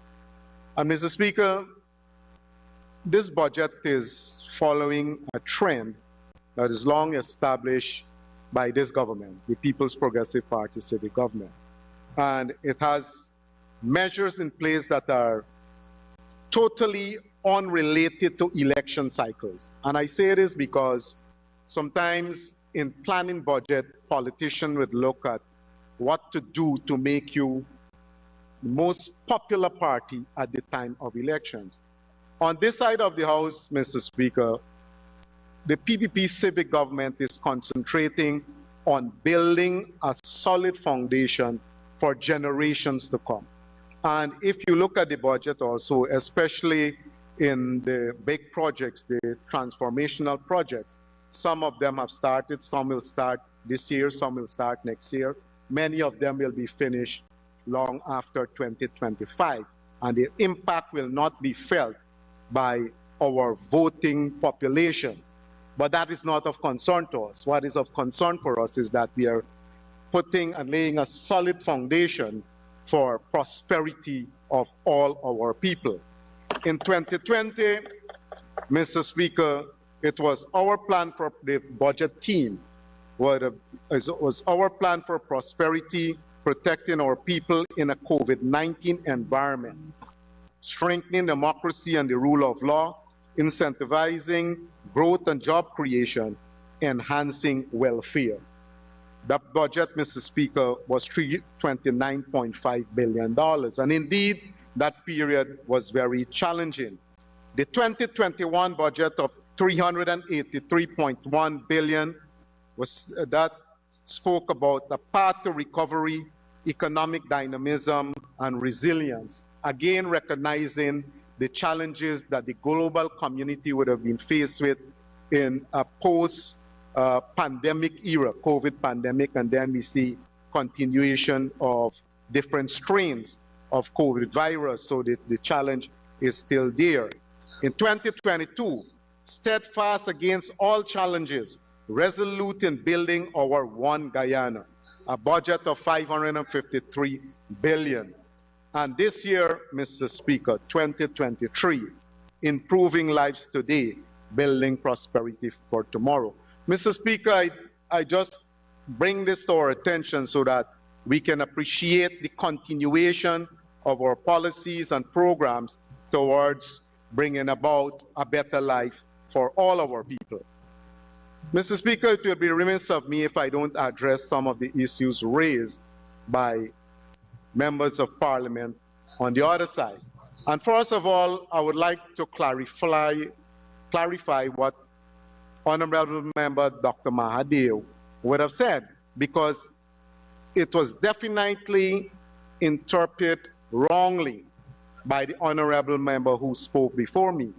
And Mr. Speaker, this budget is following a trend that is long established by this government, the People's Progressive Party civic government. And it has measures in place that are totally unrelated to election cycles. And I say this because sometimes in planning budget, politicians would look at what to do to make you the most popular party at the time of elections. On this side of the House, Mr. Speaker, the PPP civic government is concentrating on building a solid foundation for generations to come. And if you look at the budget also, especially in the big projects, the transformational projects, some of them have started, some will start this year, some will start next year. Many of them will be finished long after 2025, and the impact will not be felt by our voting population. But that is not of concern to us. What is of concern for us is that we are putting and laying a solid foundation for prosperity of all our people. In 2020, Mr. Speaker, it was our plan for the budget team, it was our plan for prosperity, protecting our people in a COVID-19 environment, strengthening democracy and the rule of law, incentivizing growth and job creation, enhancing welfare. That budget, Mr. Speaker, was $29.5 billion. And indeed, that period was very challenging. The 2021 budget of $383.1 billion was that spoke about the path to recovery, economic dynamism, and resilience. Again, recognizing the challenges that the global community would have been faced with in a post-pandemic era, COVID pandemic, and then we see continuation of different strains of COVID virus, so the challenge is still there. In 2022, steadfast against all challenges, resolute in building our One Guyana, a budget of $553 billion. And this year, Mr. Speaker, 2023, improving lives today, building prosperity for tomorrow. Mr. Speaker, I just bring this to our attention so that we can appreciate the continuation of our policies and programs towards bringing about a better life for all our people. Mr. Speaker, it will be remiss of me if I don't address some of the issues raised by members of Parliament on the other side. And first of all, I would like to clarify what Honorable Member Dr. Mahadeo would have said, because it was definitely interpreted wrongly by the Honorable Member who spoke before me.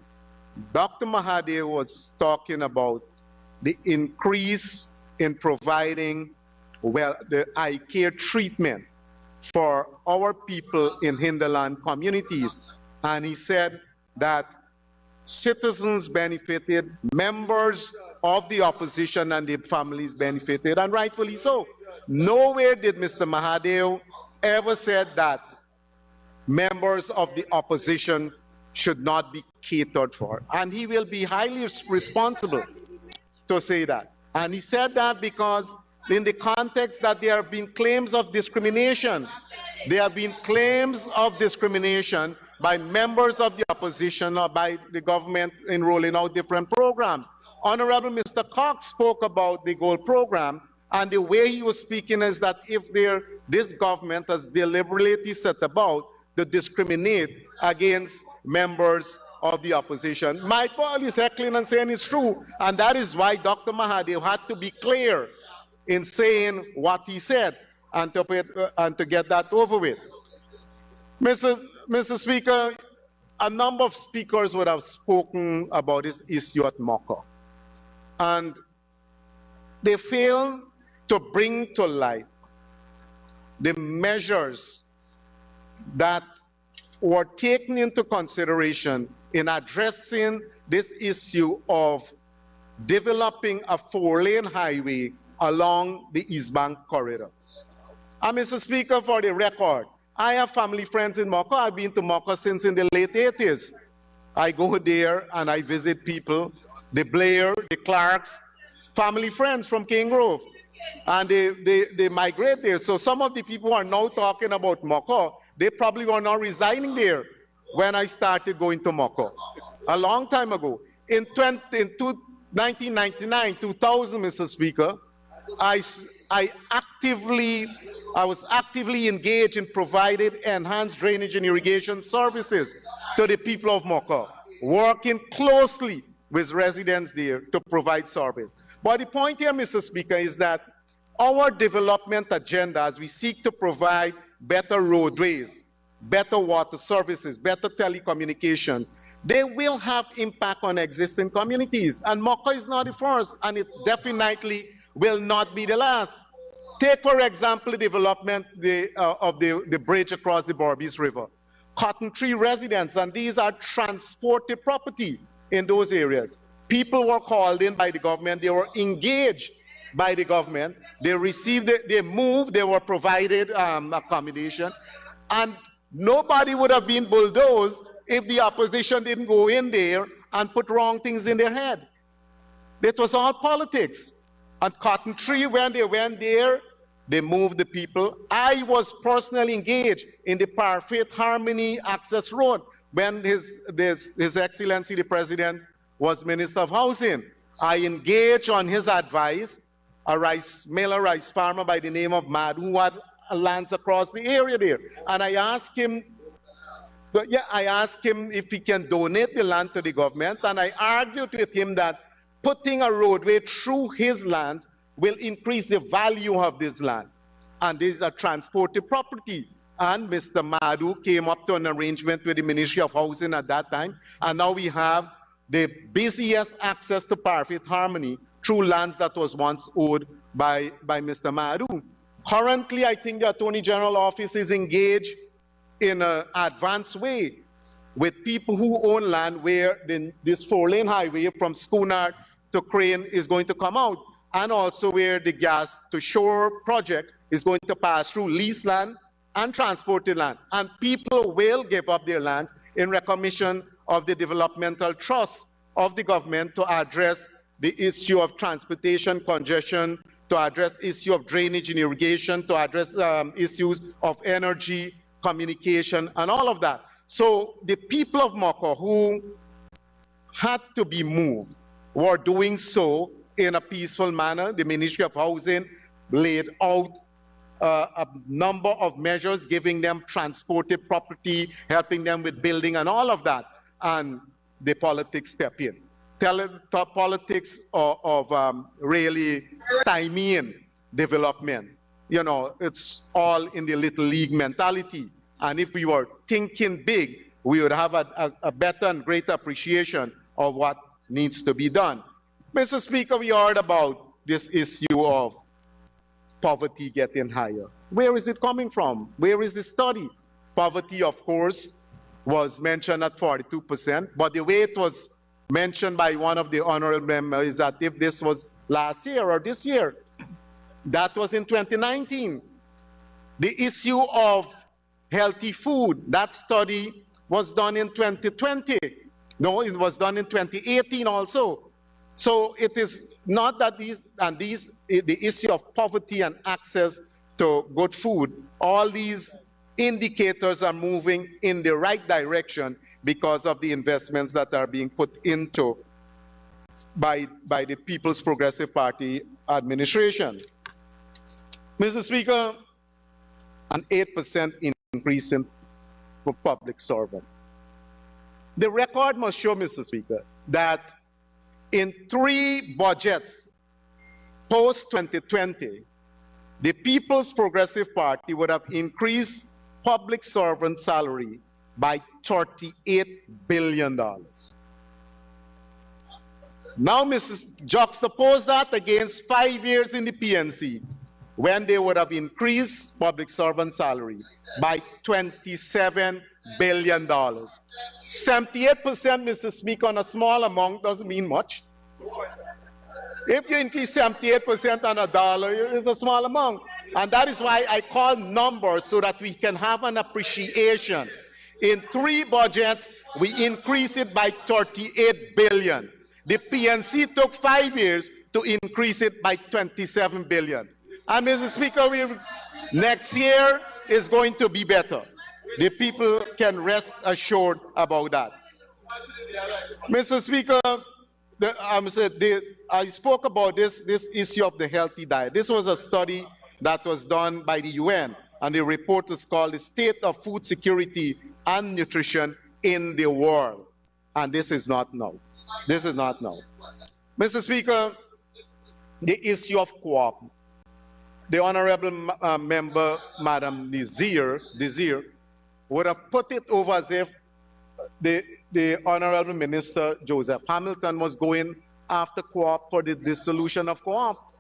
Dr. Mahadeo was talking about the increase in providing, well, the eye care treatment for our people in hinterland communities. And he said that citizens benefited, members of the opposition and their families benefited, and rightfully so. Nowhere did Mr. Mahadeo ever said that members of the opposition should not be catered for. And he will be highly responsible to say that. And he said that because in the context that there have been claims of discrimination, there have been claims of discrimination by members of the opposition or by the government in rolling out different programs. Honorable Mr. Cox spoke about the GOLD program, and the way he was speaking is that if this government has deliberately set about to discriminate against members of the opposition. My Paul is heckling and saying it's true, and that is why Dr. Mahadeo had to be clear in saying what he said and to get that over with. Mr. Speaker, a number of speakers would have spoken about this issue at MOCA, and they failed to bring to light the measures that were taken into consideration in addressing this issue of developing a 4-lane highway along the East Bank corridor. And Mr. Speaker, for the record, I have family friends in MOCA. I've been to MOCA since in the late 80s. I go there and I visit people, the Blair, the Clarks, family friends from King Grove, and they migrate there. So some of the people who are now talking about MOCA, they probably were not residing there when I started going to MOCA a long time ago. In 1999, 2000, Mr. Speaker, I was actively engaged in providing enhanced drainage and irrigation services to the people of MOCA, working closely with residents there to provide service. But the point here, Mr. Speaker, is that our development agenda, as we seek to provide better roadways, better water services, better telecommunication, they will have impact on existing communities. And MOCA is not the first, and it definitely will not be the last. Take, for example, the development of the bridge across the Berbice River. Cotton Tree residents, and these are transported property in those areas. People were called in by the government, they were engaged by the government, they received, they moved, they were provided accommodation, and nobody would have been bulldozed if the opposition didn't go in there and put wrong things in their head. It was all politics. And Cotton Tree, when they went there, they moved the people. I was personally engaged in the Parfaith Harmony Access Road, when His Excellency the President was Minister of Housing. I engaged on his advice a rice farmer by the name of Mad, who had lands across the area there. And I asked him, if he can donate the land to the government, and I argued with him that putting a roadway through his land will increase the value of this land. And this is a transported property. And Mr. Madu came up to an arrangement with the Ministry of Housing at that time, and now we have the busiest access to Parfait Harmony through lands that was once owned by Mr. Madu. Currently, I think the Attorney General Office is engaged in an advanced way with people who own land where this 4-lane highway from Schoonard to Crane is going to come out, and also where the gas to shore project is going to pass through leased land and transported land. And people will give up their lands in recognition of the developmental trust of the government to address the issue of transportation congestion, to address issue of drainage and irrigation, to address issues of energy, communication, and all of that. So the people of Moko who had to be moved were doing so in a peaceful manner. The Ministry of Housing laid out a number of measures, giving them transported property, helping them with building and all of that. And the politics step in. Politics of really stymieing development. You know, it's all in the little league mentality. And if we were thinking big, we would have a better and greater appreciation of what needs to be done. Mr. Speaker, we heard about this issue of poverty getting higher. Where is it coming from? Where is the study? Poverty, of course, was mentioned at 42%, but the way it was mentioned by one of the honorable members is that if this was last year or this year, that was in 2019. The issue of healthy food, that study was done in 2020. No, it was done in 2018 also. So it is not that the issue of poverty and access to good food, all these indicators are moving in the right direction because of the investments that are being put into by the People's Progressive Party administration. Mr. Speaker, an 8% increase in public servant. The record must show, Mr. Speaker, that in 3 budgets post-2020, the People's Progressive Party would have increased public servant salary by $38 billion. Now, juxtapose that against 5 years in the PNC, when they would have increased public servant salary by $27 billion. 78%, Mr. Speaker, on a small amount doesn't mean much. If you increase 78% on $1, it's a small amount. And that is why I call numbers so that we can have an appreciation. In 3 budgets, we increased it by $38 billion. The PNC took 5 years to increase it by $27 billion. And Mr. Speaker, next year is going to be better. The people can rest assured about that. Mr. Speaker, I spoke about this issue of the healthy diet. This was a study that was done by the UN, and the report is called The State of Food Security and Nutrition in the World. And this is not now. This is not now. Mr. Speaker, the issue of co-op. The Honorable Member, Madam Desir, would have put it over as if the Honorable Minister Joseph Hamilton was going after co-op for the dissolution of co-op.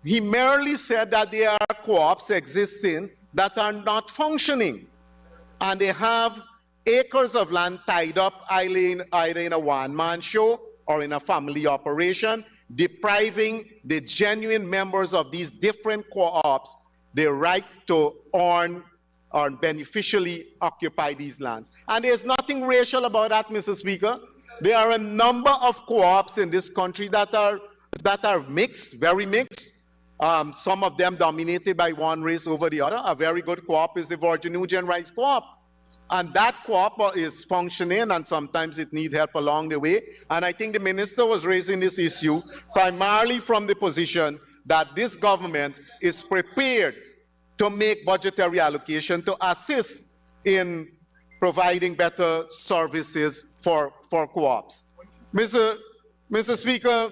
He merely said that there are co-ops existing that are not functioning, and they have acres of land tied up either in a one-man show or in a family operation, depriving the genuine members of these different co-ops the right to own or beneficially occupy these lands. And there's nothing racial about that, Mr. Speaker. There are a number of co-ops in this country that are mixed, very mixed. Some of them dominated by one race over the other. A very good co-op is the Virgin Nugen Rice Co-op. And that co-op is functioning, and sometimes it needs help along the way. And I think the minister was raising this issue primarily from the position that this government is prepared to make budgetary allocation to assist in providing better services for co-ops. Mr. Speaker,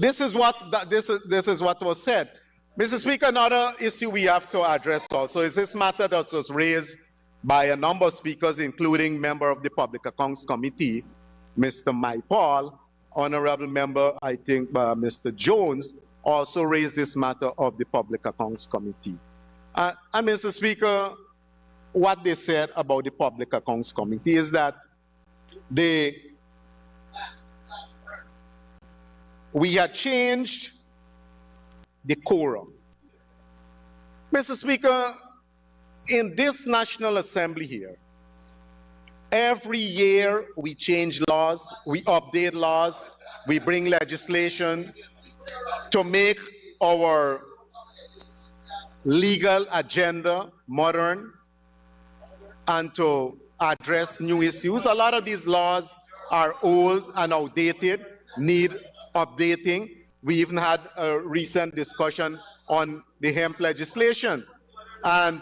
this is what was said. Mr. Speaker, another issue we have to address also is this matter that was raised by a number of speakers, including member of the Public Accounts Committee, Mr. Mike Paul, Honorable Member, I think, Mr. Jones, also raised this matter of the Public Accounts Committee. And Mr. Speaker, what they said about the Public Accounts Committee is that we had changed the quorum. Mr. Speaker, in this National Assembly here, every year we change laws, we update laws, we bring legislation to make our legal agenda modern and to address new issues. A lot of these laws are old and outdated, need updating. We even had a recent discussion on the hemp legislation. And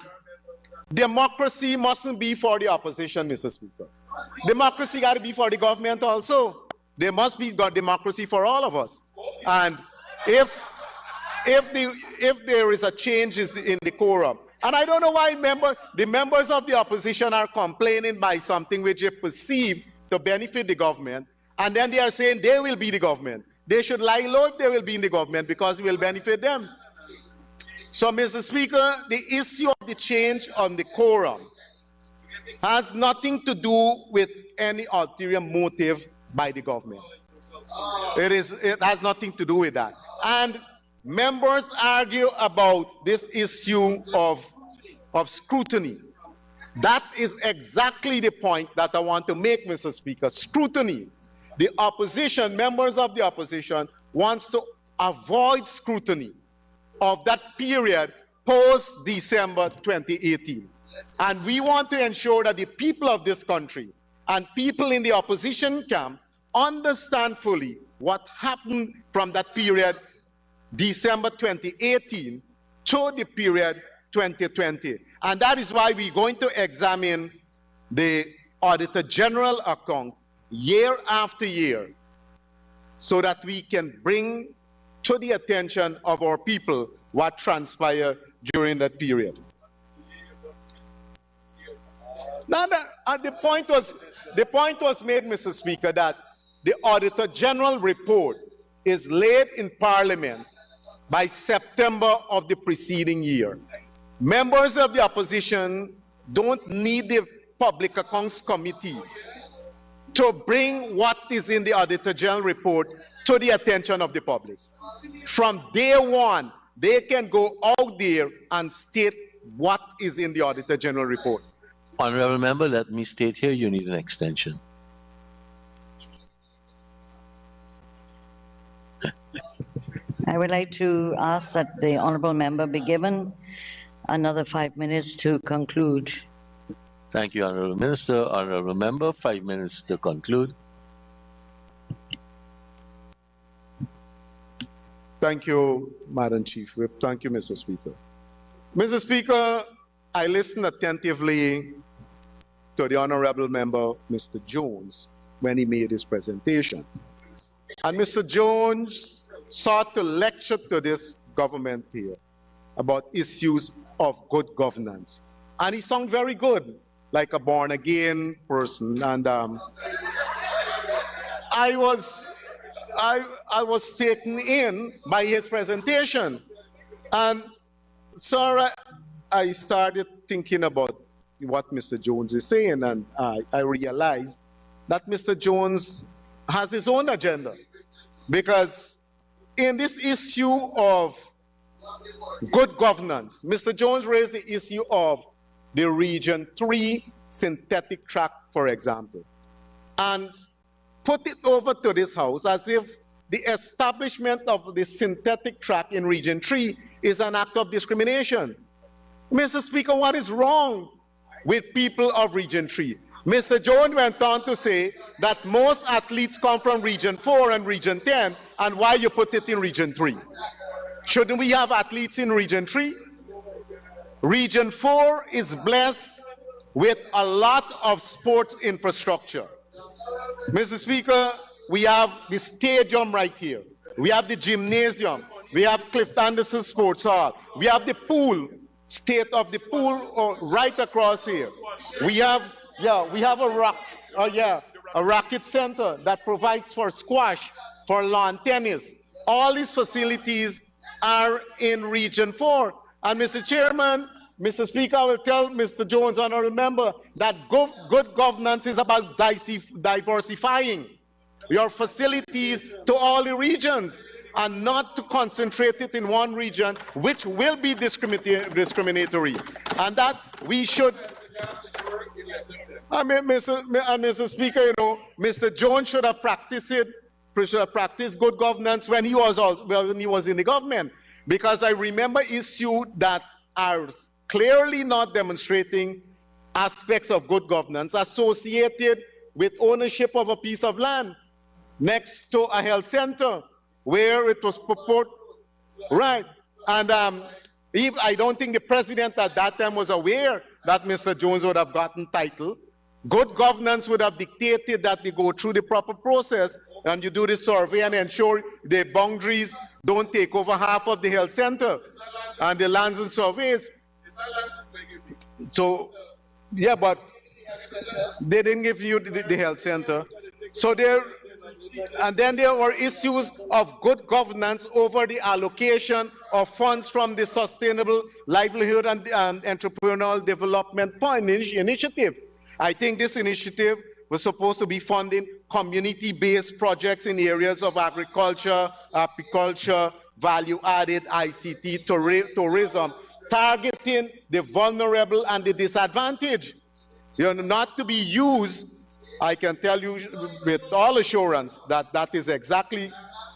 democracy mustn't be for the opposition, Mr. Speaker. Democracy got to be for the government also. There must be democracy for all of us. And if there is a change in the quorum, and I don't know why the members of the opposition are complaining by something which they perceive to benefit the government, and then they are saying they will be the government. They should lie low if they will be in the government because it will benefit them. So, Mr. Speaker, the issue of the change on the quorum has nothing to do with any ulterior motive by the government. It has nothing to do with that. And members argue about this issue of scrutiny. That is exactly the point that I want to make, Mr. Speaker. Scrutiny. The opposition, members of the opposition, wants to avoid scrutiny of that period post-December 2018. And we want to ensure that the people of this country and people in the opposition camp understand fully what happened from that period, December 2018, to the period 2020. And that is why we're going to examine the Auditor General account year after year, so that we can bring to the attention of our people what transpired during that period. Now, the point was made, Mr. Speaker, that the Auditor General report is laid in Parliament by September of the preceding year. Members of the opposition don't need the Public Accounts Committee to bring what is in the Auditor General report to the attention of the public. From day one, they can go out there and state what is in the Auditor General report. Honorable Member, let me state here you need an extension. I would like to ask that the Honorable Member be given another 5 minutes to conclude. Thank you, Honorable Minister. Honorable Member, 5 minutes to conclude. Thank you, Madam Chief Whip. Thank you, Mr. Speaker. Mr. Speaker, I listened attentively to the Honorable Member, Mr. Jones, when he made his presentation. And Mr. Jones sought to lecture to this government here about issues of good governance. And he sounded very good, like a born-again person. And I was taken in by his presentation. And so I started thinking about what Mr. Jones is saying, and I realized that Mr. Jones has his own agenda. Because in this issue of good governance, Mr. Jones raised the issue of the Region 3 synthetic track, for example, and put it over to this House as if the establishment of the synthetic track in Region 3 is an act of discrimination. Mr. Speaker, what is wrong with people of Region 3? Mr. Jones went on to say that most athletes come from Region 4 and Region 10, and why you put it in Region 3? Shouldn't we have athletes in Region 3? Region 4 is blessed with a lot of sports infrastructure. Mr. Speaker, we have the stadium right here. We have the gymnasium. We have Cliff Anderson Sports Hall. We have the pool, state of the pool right across here. We have a racket center that provides for squash, for lawn tennis. All these facilities are in Region 4. And Mr. Chairman, Mr. Speaker, I will tell Mr. Jones, honorable member, that good governance is about diversifying your facilities to all the regions and not to concentrate it in one region, which will be discriminatory. And that we should. I mean, Mr. Speaker, you know, Mr. Jones should have practiced good governance when he was in the government, because I remember issues that are clearly not demonstrating aspects of good governance associated with ownership of a piece of land next to a health center where it was purported, right? And I don't think the president at that time was aware that Mr. Jones would have gotten title. Good governance would have dictated that we go through the proper process and you do the survey and ensure the boundaries don't take over half of the health center and the lands and surveys. So, yeah, but they didn't give you the health center. So and then there were issues of good governance over the allocation of funds from the Sustainable Livelihood and Entrepreneurial Development Initiative. I think this initiative was supposed to be funding community-based projects in areas of agriculture, apiculture, value-added, ICT, tourism, targeting the vulnerable and the disadvantaged. You know, not to be used, I can tell you with all assurance that that is exactly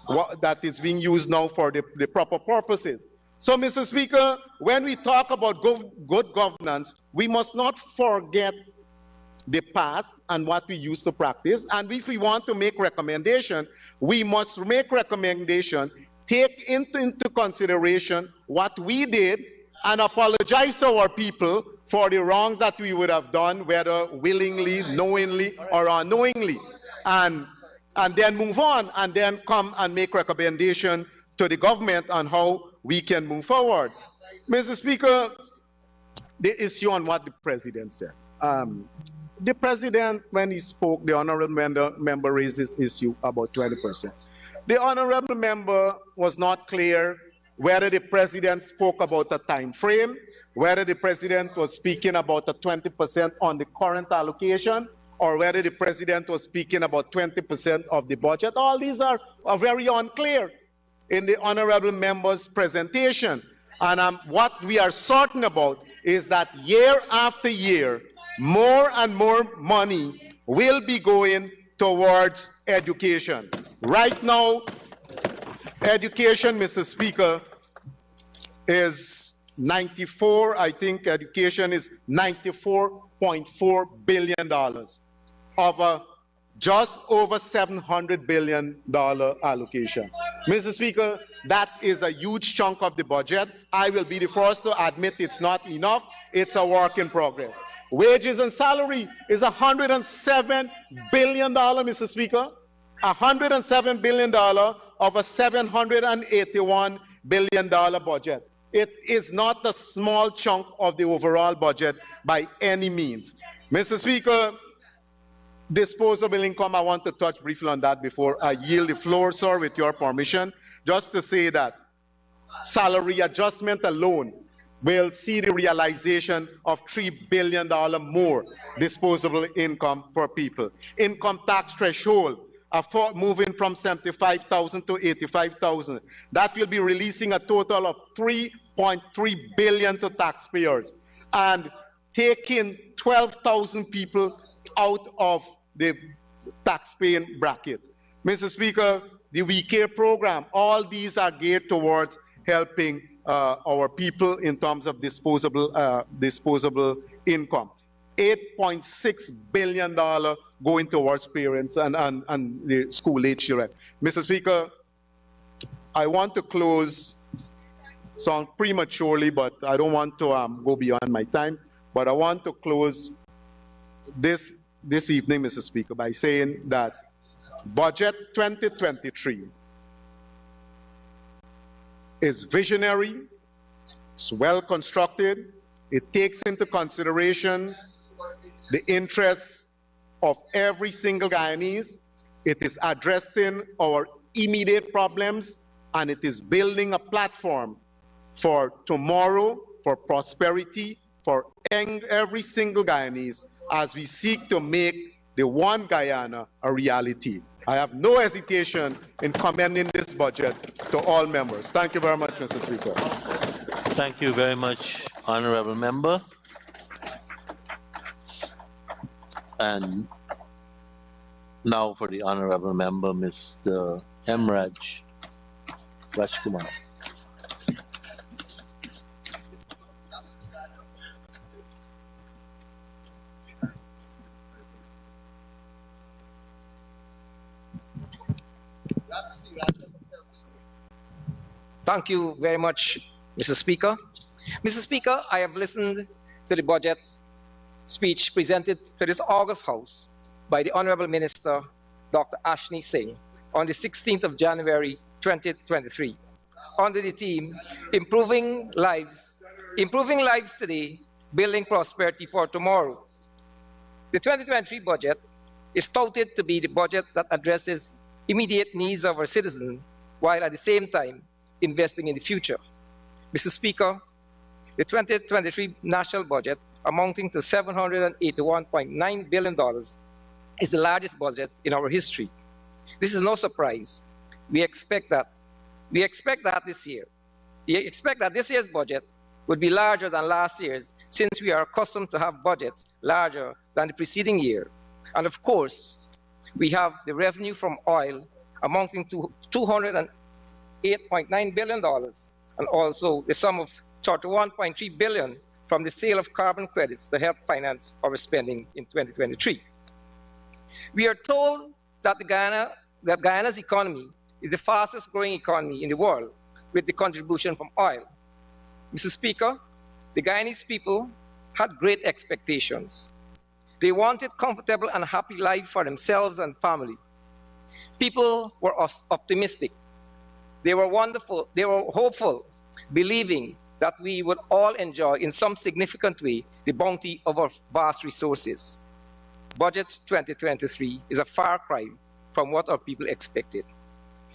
what that is being used now for the proper purposes. So, Mr. Speaker, when we talk about good governance, we must not forget the past and what we used to practice. And if we want to make recommendation, we must make recommendation, take into consideration what we did, and apologize to our people for the wrongs that we would have done, whether willingly, knowingly, or unknowingly, and then move on, and then come and make recommendation to the government on how we can move forward. Mr. Speaker, the issue on what the president said. The president, when he spoke, the honorable member raised this issue about 20%. The honorable member was not clear whether the president spoke about a time frame, whether the president was speaking about the 20% on the current allocation, or whether the president was speaking about 20% of the budget. All these are very unclear in the honorable member's presentation. And what we are certain about is that year after year, more and more money will be going towards education. Right now, education, Mr. Speaker, is 94, I think education is $94.4 billion of a just over $700 billion allocation. Mr. Speaker, that is a huge chunk of the budget. I will be the first to admit it's not enough. It's a work in progress. Wages and salary is $107 billion, Mr. Speaker. $107 billion of a $781 billion budget. It is not a small chunk of the overall budget by any means. Mr. Speaker, disposable income, I want to touch briefly on that before I yield the floor, sir, with your permission. Just to say that salary adjustment alone will see the realization of $3 billion more disposable income for people. Income tax threshold, moving from 75,000 to 85,000. That will be releasing a total of $3.3 billion to taxpayers and taking 12,000 people out of the tax-paying bracket. Mr. Speaker, the We Care program, all these are geared towards helping our people in terms of disposable income. $8.6 billion going towards parents and the school-age children. Mr. Speaker, I want to close, sound prematurely, but I don't want to go beyond my time, but I want to close this evening, Mr. Speaker, by saying that Budget 2023 is visionary, it's well constructed, it takes into consideration the interests of every single Guyanese, it is addressing our immediate problems, and it is building a platform for tomorrow, for prosperity, for every single Guyanese as we seek to make the one Guyana a reality. I have no hesitation in commending this budget to all members. Thank you very much, Mr. Speaker. Thank you very much, Honorable Member. And now for the Honorable Member, Mr. Hemraj Rajkumar. Thank you very much, Mr. Speaker. Mr. Speaker, I have listened to the budget speech presented to this August House by the Honorable Minister, Dr. Ashni Singh, on the 16th of January, 2023, under the theme, Improving Lives Today, Building Prosperity for Tomorrow. The 2023 budget is touted to be the budget that addresses immediate needs of our citizens, while at the same time investing in the future. Mr. Speaker, the 2023 national budget, amounting to $781.9 billion, is the largest budget in our history. This is no surprise. We expect that this year's budget would be larger than last year's, since we are accustomed to have budgets larger than the preceding year. And of course, we have the revenue from oil amounting to $208.9 billion, and also the sum of $31.3 billion from the sale of carbon credits to help finance our spending in 2023. We are told that Guyana's economy is the fastest growing economy in the world, with the contribution from oil. Mr. Speaker, the Guyanese people had great expectations. They wanted comfortable and happy life for themselves and family. People were optimistic. They were hopeful, believing that we would all enjoy in some significant way the bounty of our vast resources. Budget 2023 is a far cry from what our people expected.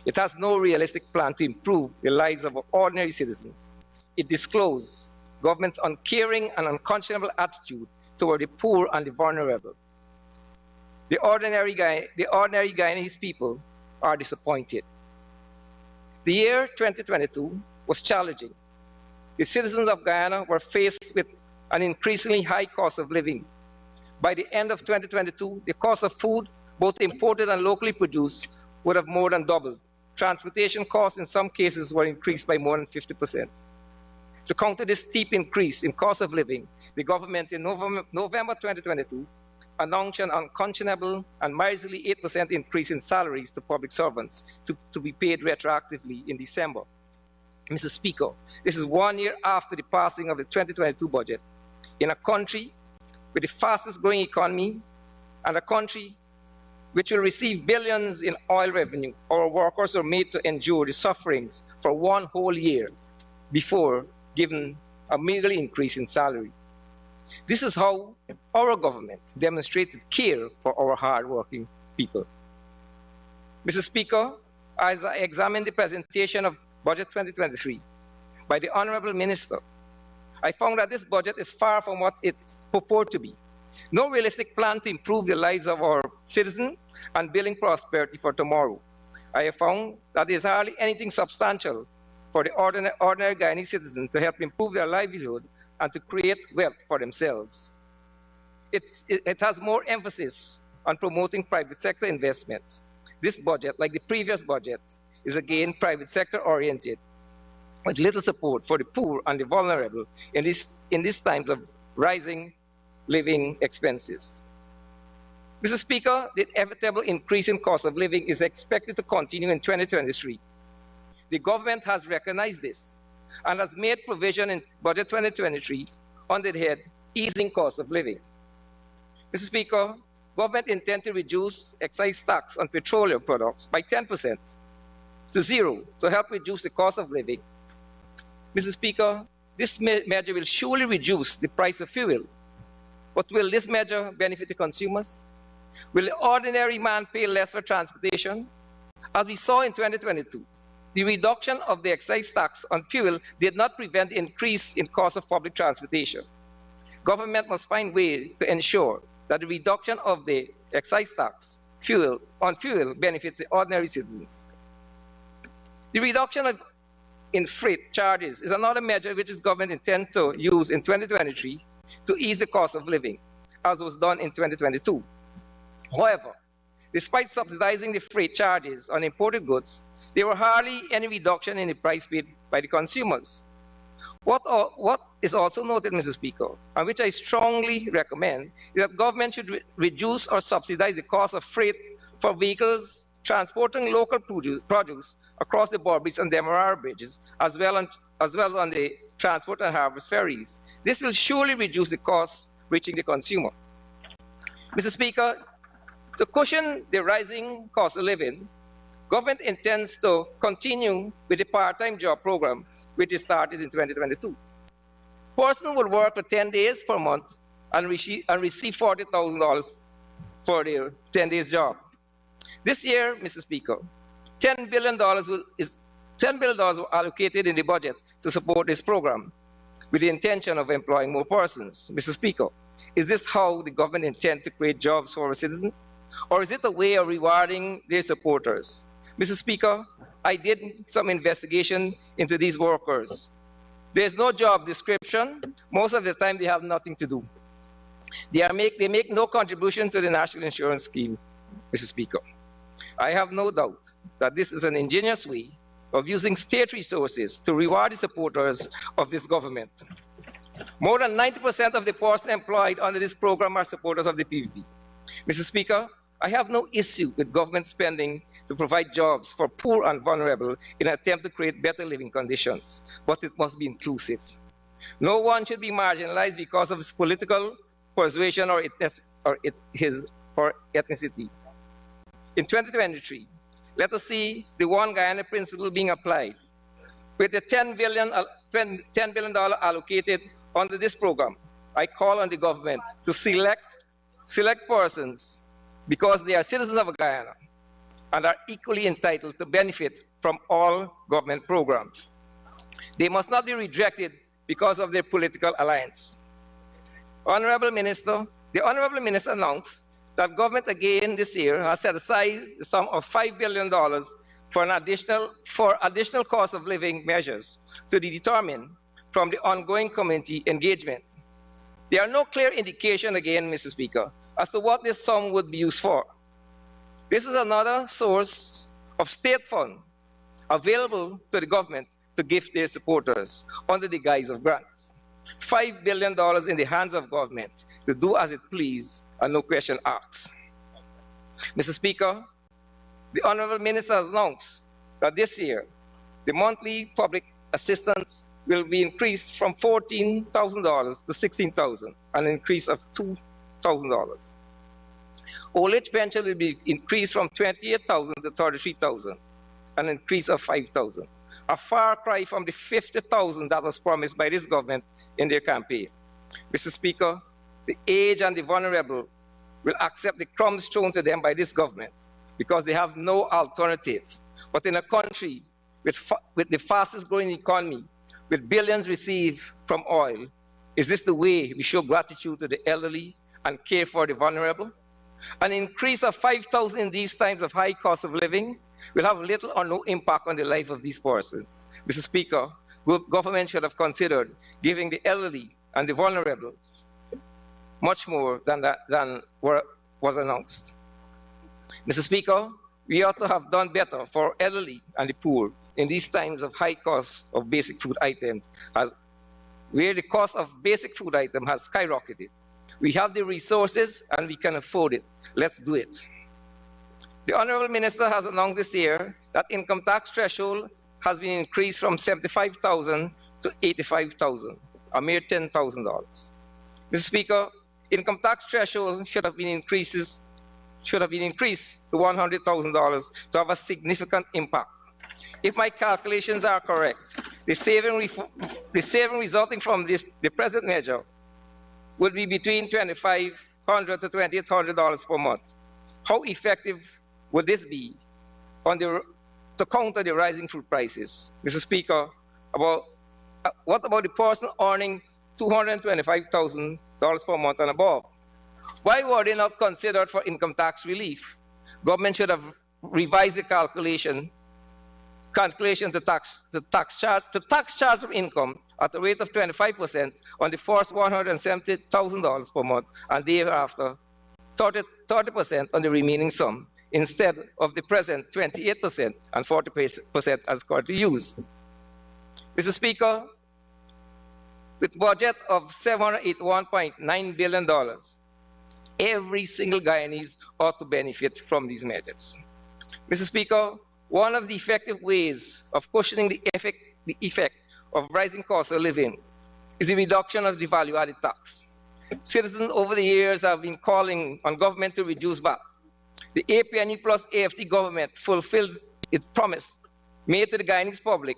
It has no realistic plan to improve the lives of our ordinary citizens. It disclosed government's uncaring and unconscionable attitude toward the poor and the vulnerable. The ordinary Guyanese people are disappointed. The year 2022 was challenging. The citizens of Guyana were faced with an increasingly high cost of living. By the end of 2022, the cost of food, both imported and locally produced, would have more than doubled. Transportation costs in some cases were increased by more than 50%. To counter this steep increase in cost of living, the government in November 2022 announced an unconscionable and miserly 8% increase in salaries to public servants to be paid retroactively in December. Mr. Speaker, this is 1 year after the passing of the 2022 budget. In a country with the fastest growing economy and a country which will receive billions in oil revenue, our workers are made to endure the sufferings for 1 whole year before given a meagerly increase in salary. This is how our government demonstrates its care for our hard-working people. Mr. Speaker, as I examined the presentation of Budget 2023 by the Honorable Minister, I found that this budget is far from what it purports to be. No realistic plan to improve the lives of our citizens and building prosperity for tomorrow. I have found that there is hardly anything substantial for the ordinary Guyanese citizens to help improve their livelihood and to create wealth for themselves. It has more emphasis on promoting private sector investment. This budget, like the previous budget, is again private sector oriented. with little support for the poor and the vulnerable in these times of rising living expenses. Mr. Speaker, the inevitable increase in cost of living is expected to continue in 2023. The government has recognized this and has made provision in Budget 2023 under the head Easing Cost of Living. Mr. Speaker, government intends to reduce excise tax on petroleum products by 10% to zero to help reduce the cost of living. Mr. Speaker, this measure will surely reduce the price of fuel. But will this measure benefit the consumers? Will the ordinary man pay less for transportation? As we saw in 2022, the reduction of the excise tax on fuel did not prevent the increase in cost of public transportation. Government must find ways to ensure that the reduction of the excise tax on fuel benefits the ordinary citizens. The reduction in freight charges is another measure which the government intends to use in 2023 to ease the cost of living, as was done in 2022. However, despite subsidizing the freight charges on imported goods, there were hardly any reduction in the price paid by the consumers. What is also noted, Mr. Speaker, and which I strongly recommend, is that government should reduce or subsidize the cost of freight for vehicles transporting local produce across the Burbridge and Demerara bridges, as well as on the transport and harvest ferries. This will surely reduce the costs reaching the consumer. Mr. Speaker, to cushion the rising cost of living, government intends to continue with the part-time job program, which is started in 2022. Person will work for 10 days per month and receive $40,000 for their 10 days job. This year, Mr. Speaker, $10 billion were allocated in the budget to support this program with the intention of employing more persons. Mr. Speaker, is this how the government intends to create jobs for our citizens? Or is it a way of rewarding their supporters? Mr. Speaker, I did some investigation into these workers. There's no job description. Most of the time, they have nothing to do. They make no contribution to the National Insurance Scheme, Mr. Speaker. I have no doubt that this is an ingenious way of using state resources to reward the supporters of this government. More than 90% of the persons employed under this program are supporters of the PVP. Mr. Speaker, I have no issue with government spending to provide jobs for poor and vulnerable in an attempt to create better living conditions, but it must be inclusive. No one should be marginalized because of his political persuasion or ethnicity. In 2023, let us see the One Guyana principle being applied. With the $10 billion allocated under this program, I call on the government to select persons because they are citizens of Guyana and are equally entitled to benefit from all government programs. They must not be rejected because of their political alliance. Honorable Minister, the Honorable Minister announced that government again this year has set aside the sum of $5 billion for additional cost of living measures to be determined from the ongoing community engagement. There are no clear indication again, Mr. Speaker, as to what this sum would be used for. This is another source of state fund available to the government to give their supporters under the guise of grants. $5 billion in the hands of government to do as it please and no question asked. Mr. Speaker, the Honorable Minister has announced that this year, the monthly public assistance will be increased from $14,000 to $16,000, an increase of $2,000. Old age pension will be increased from $28,000 to $33,000, an increase of $5,000, a far cry from the $50,000 that was promised by this government in their campaign. Mr. Speaker, the aged and the vulnerable will accept the crumbs thrown to them by this government because they have no alternative. But in a country with the fastest growing economy, with billions received from oil, is this the way we show gratitude to the elderly and care for the vulnerable? An increase of $5,000 in these times of high cost of living will have little or no impact on the life of these persons. Mr. Speaker, government should have considered giving the elderly and the vulnerable much more than was announced. Mr. Speaker, we ought to have done better for elderly and the poor in these times of high cost of basic food items, where the cost of basic food item has skyrocketed. We have the resources and we can afford it. Let's do it. The Honorable Minister has announced this year that income tax threshold has been increased from $75,000 to $85,000, a mere $10,000. Mr. Speaker, income tax threshold should have been increased to $100,000 to have a significant impact. If my calculations are correct, the saving resulting from the present measure would be between $2,500 to $2,800 per month. How effective would this be to counter the rising food prices? Mr. Speaker, what about the person earning $225,000 per month and above? Why were they not considered for income tax relief? Government should have revised the calculation to tax charge of income at a rate of 25% on the first $170,000 per month, and thereafter 30% on the remaining sum, instead of the present 28% and 40% as currently used. Mr. Speaker, with a budget of $781.9 billion, every single Guyanese ought to benefit from these measures. Mr. Speaker, one of the effective ways of cushioning the effect of rising costs of living is the reduction of the value-added tax. Citizens over the years have been calling on government to reduce VAT. The APNU plus AFT government fulfilled its promise made to the Guyanese public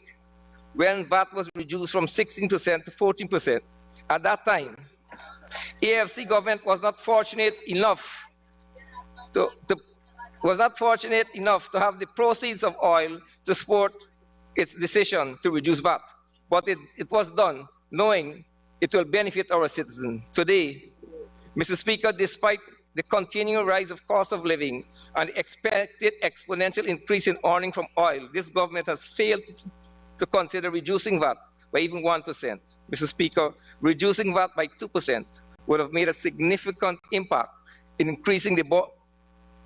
when VAT was reduced from 16% to 14%. At that time, AFC government was not fortunate enough to have the proceeds of oil to support its decision to reduce VAT. But it was done knowing it will benefit our citizens. Today, Mr. Speaker, despite the continuing rise of cost of living and the expected exponential increase in earning from oil, this government has failed to consider reducing VAT by even 1%. Mr. Speaker, reducing VAT by 2% would have made a significant impact in increasing the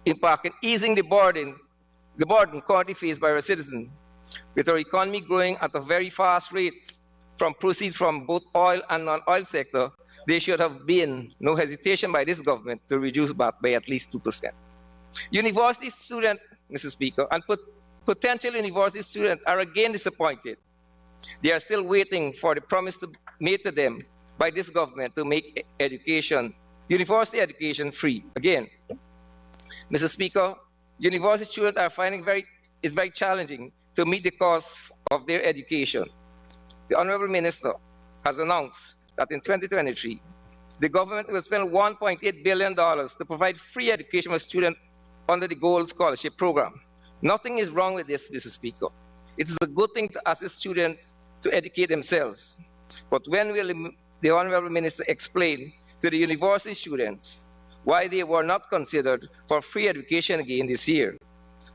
impact and easing the burden currently faced by our citizens. With our economy growing at a very fast rate from proceeds from both oil and non-oil sector, there should have been no hesitation by this government to reduce VAT by at least 2%. University students, Mr. Speaker, and potential university students are again disappointed. They are still waiting for the promise made to them by this government to make university education free. Again, Mr. Speaker, university students are finding it's very challenging to meet the cost of their education. The Honorable Minister has announced that in 2023, the government will spend $1.8 billion to provide free education for students under the Gold Scholarship Program. Nothing is wrong with this, Mr. Speaker. It is a good thing to assist students to educate themselves. But when will the Honorable Minister explain to the university students why they were not considered for free education again this year?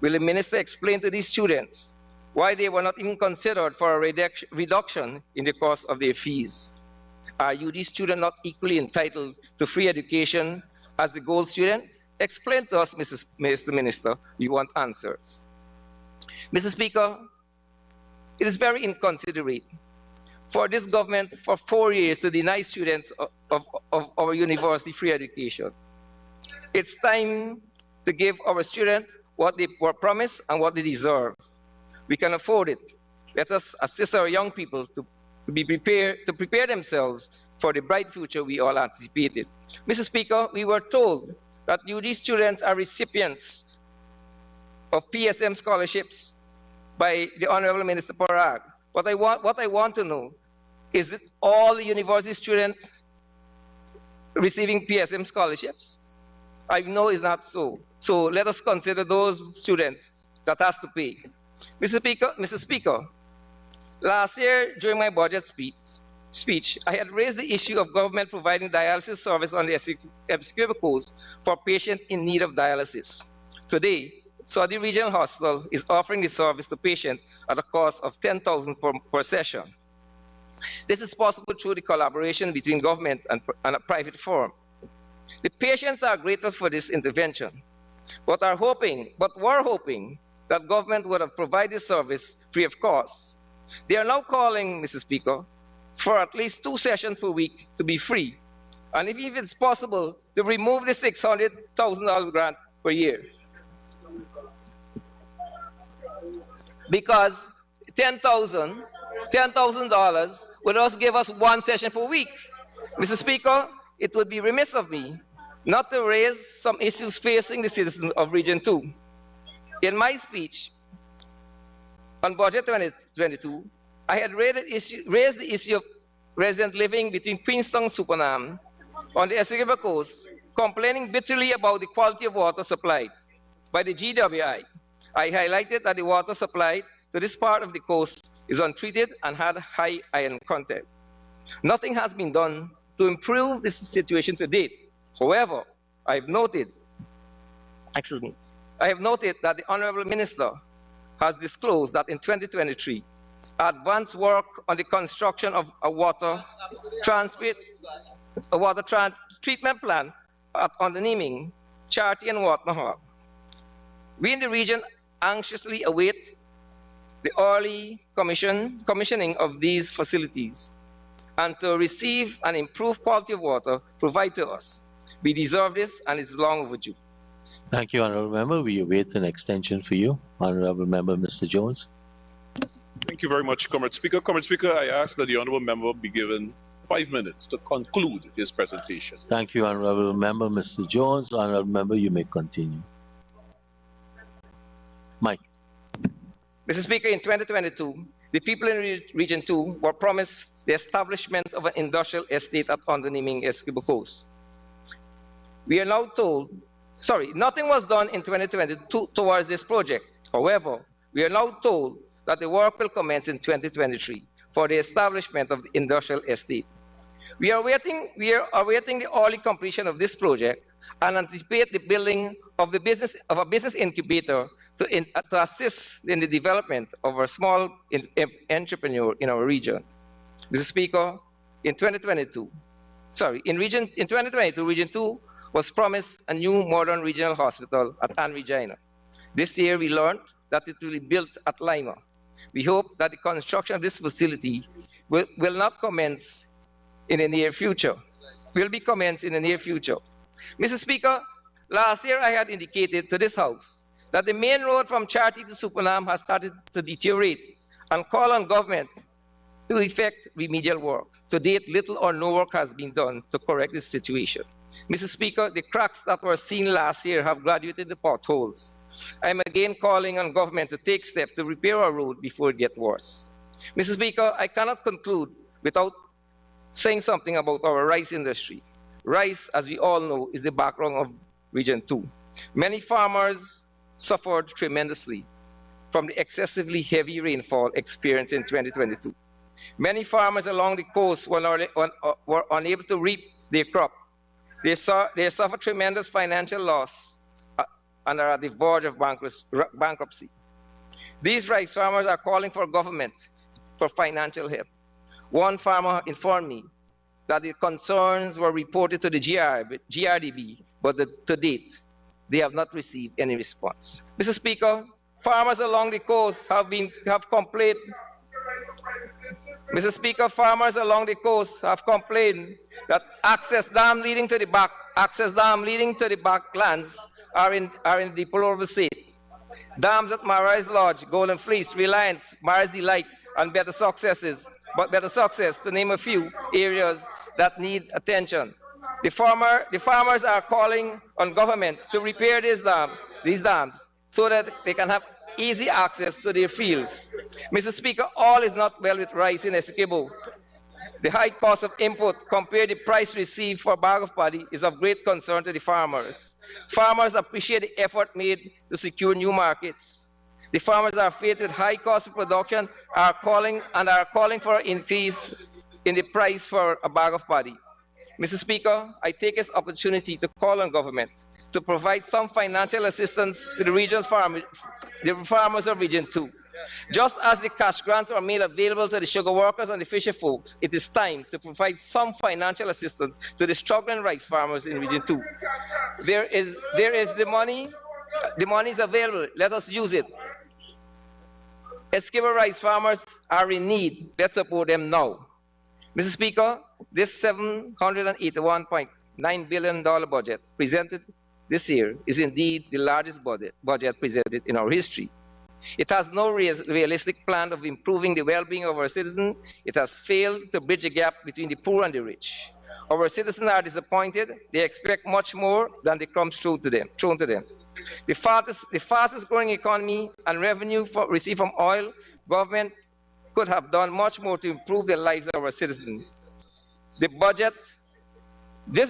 Will the Minister explain to these students why they were not even considered for a reduction in the cost of their fees? Are UD students not equally entitled to free education as the Gold student? Explain to us, Mr. Minister. We want answers. Mr. Speaker, it is very inconsiderate for this government for 4 years to deny students of our university free education. It's time to give our students what they were promised and what they deserve. We can afford it. Let us assist our young people to prepare themselves for the bright future we all anticipated. Mr. Speaker, we were told that UD students are recipients of PSM scholarships by the Honorable Minister Parag. What I want to know, is it all the university students receiving PSM scholarships? I know it's not so. So let us consider those students that has to pay. Mr. Speaker, last year during my budget speech, I had raised the issue of government providing dialysis service on the executive coast for patients in need of dialysis. Today, Saudi Regional Hospital is offering the service to patients at a cost of $10,000 per session. This is possible through the collaboration between government and a private firm. The patients are grateful for this intervention, but we're hoping that government would have provided service free of cost. They are now calling, Mr. Speaker, for at least 2 sessions per week to be free, and if it's possible, to remove the $600,000 grant per year. Because $10,000 would also give us 1 session per week. Mr. Speaker, it would be remiss of me not to raise some issues facing the citizens of Region 2. In my speech on Budget 2022, I had raised the issue of residents living between Queenstown and Supernam on the Essequibo Coast, complaining bitterly about the quality of water supplied by the GWI. I highlighted that the water supplied to this part of the coast is untreated and had high iron content. Nothing has been done to improve this situation to date. However, I have noted that the Honorable Minister has disclosed that in 2023, advanced work on the construction of a water treatment plant on the Niming, Charity, and Watnahog. We in the region anxiously await the early commissioning of these facilities and to receive an improved quality of water provided to us. We deserve this, and it's long overdue. Thank you, Honourable Member. We await an extension for you. Honourable Member, Mr. Jones. Thank you very much, Comrade Speaker. Comrade Speaker, I ask that the Honourable Member be given 5 minutes to conclude his presentation. Thank you, Honourable Member, Mr. Jones. Honourable Member, you may continue. Mike. Mr. Speaker, in 2022, the people in Region 2 were promised the establishment of an industrial estate on the Niming Essequibo Coast. We are now told, nothing was done in 2022 towards this project. However, we are now told that the work will commence in 2023 for the establishment of the industrial estate. We are awaiting the early completion of this project and anticipate the building of a business incubator to assist in the development of a small entrepreneur in our region. Mr. Speaker, in 2022, Region 2 was promised a new modern regional hospital at Anne Regina. This year, we learned that it will be built at Lima. We hope that the construction of this facility will not commence in the near future. Will be commenced in the near future. Mr. Speaker, last year I had indicated to this House that the main road from Charity to Supernam has started to deteriorate and call on government to effect remedial work. To date, little or no work has been done to correct this situation. Mr. Speaker, the cracks that were seen last year have graduated the potholes. I am again calling on government to take steps to repair our road before it gets worse. Mr. Speaker, I cannot conclude without saying something about our rice industry. Rice, as we all know, is the background of Region 2. Many farmers suffered tremendously from the excessively heavy rainfall experienced in 2022. Many farmers along the coast were unable to reap their crop. They suffered tremendous financial loss and are at the verge of bankruptcy. These rice farmers are calling for government for financial help. One farmer informed me that the concerns were reported to the GRDB, but to date, they have not received any response. Mr. Speaker, farmers along the coast have complained. Mr. Speaker, farmers along the coast have complained that access dam leading to the backlands are in deplorable state. Dams at Marais Lodge, Golden Fleece, Reliance, Marais Delight, and Better Success, to name a few areas that need attention. The farmers are calling on government to repair these dams so that they can have easy access to their fields. Mr. Speaker, all is not well with rice in Essequibo. The high cost of input compared to the price received for a bag of paddy is of great concern to the farmers. Farmers appreciate the effort made to secure new markets. The farmers are faced with high cost of production, are calling for an increase in the price for a bag of paddy. Mr. Speaker, I take this opportunity to call on government to provide some financial assistance to the farmers of Region 2. Just as the cash grants were made available to the sugar workers and the fisher folks, it is time to provide some financial assistance to the struggling rice farmers in Region 2. There is the money The money is available. Let us use it. Esquimalt rice farmers are in need. Let's support them now. Mr. Speaker, this $781.9 billion budget presented this year is indeed the largest budget presented in our history. It has no realistic plan of improving the well-being of our citizens. It has failed to bridge the gap between the poor and the rich. Our citizens are disappointed. They expect much more than the crumbs thrown to them. The fastest growing economy and revenue received from oil, government could have done much more to improve the lives of our citizens. This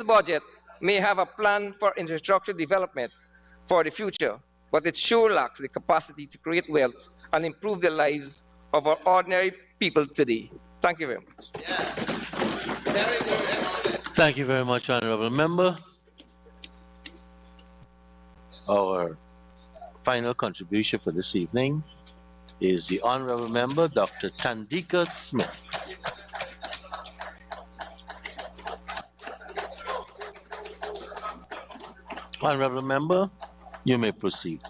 budget may have a plan for infrastructure development for the future, but it sure lacks the capacity to create wealth and improve the lives of our ordinary people today. Thank you very much. Thank you very much, Honorable Member. Our final contribution for this evening is the Honorable Member, Dr. Thandika Smith. Honorable Member, you may proceed.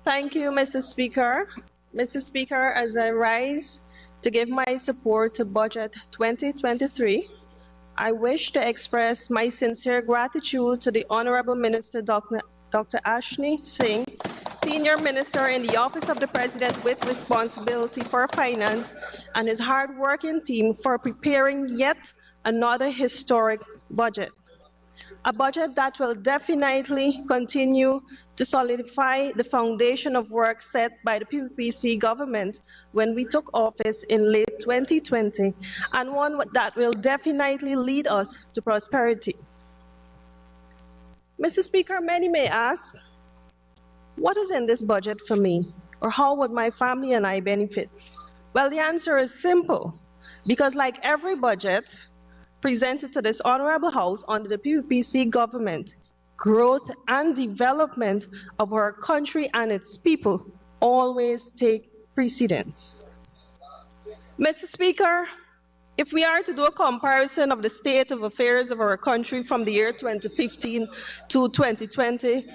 Thank you, Mr. Speaker. Mr. Speaker, as I rise to give my support to Budget 2023, I wish to express my sincere gratitude to the Honorable Minister Dr. Ashni Singh, Senior Minister in the Office of the President with responsibility for finance, and his hard-working team for preparing yet another historic budget. A budget that will definitely continue to solidify the foundation of work set by the PPPC government when we took office in late 2020, and one that will definitely lead us to prosperity. Mr. Speaker, many may ask, what is in this budget for me, or how would my family and I benefit? Well, the answer is simple, because like every budget presented to this Honorable House under the PPPC government, growth and development of our country and its people always take precedence. Mr. Speaker, if we are to do a comparison of the state of affairs of our country from the year 2015 to 2020,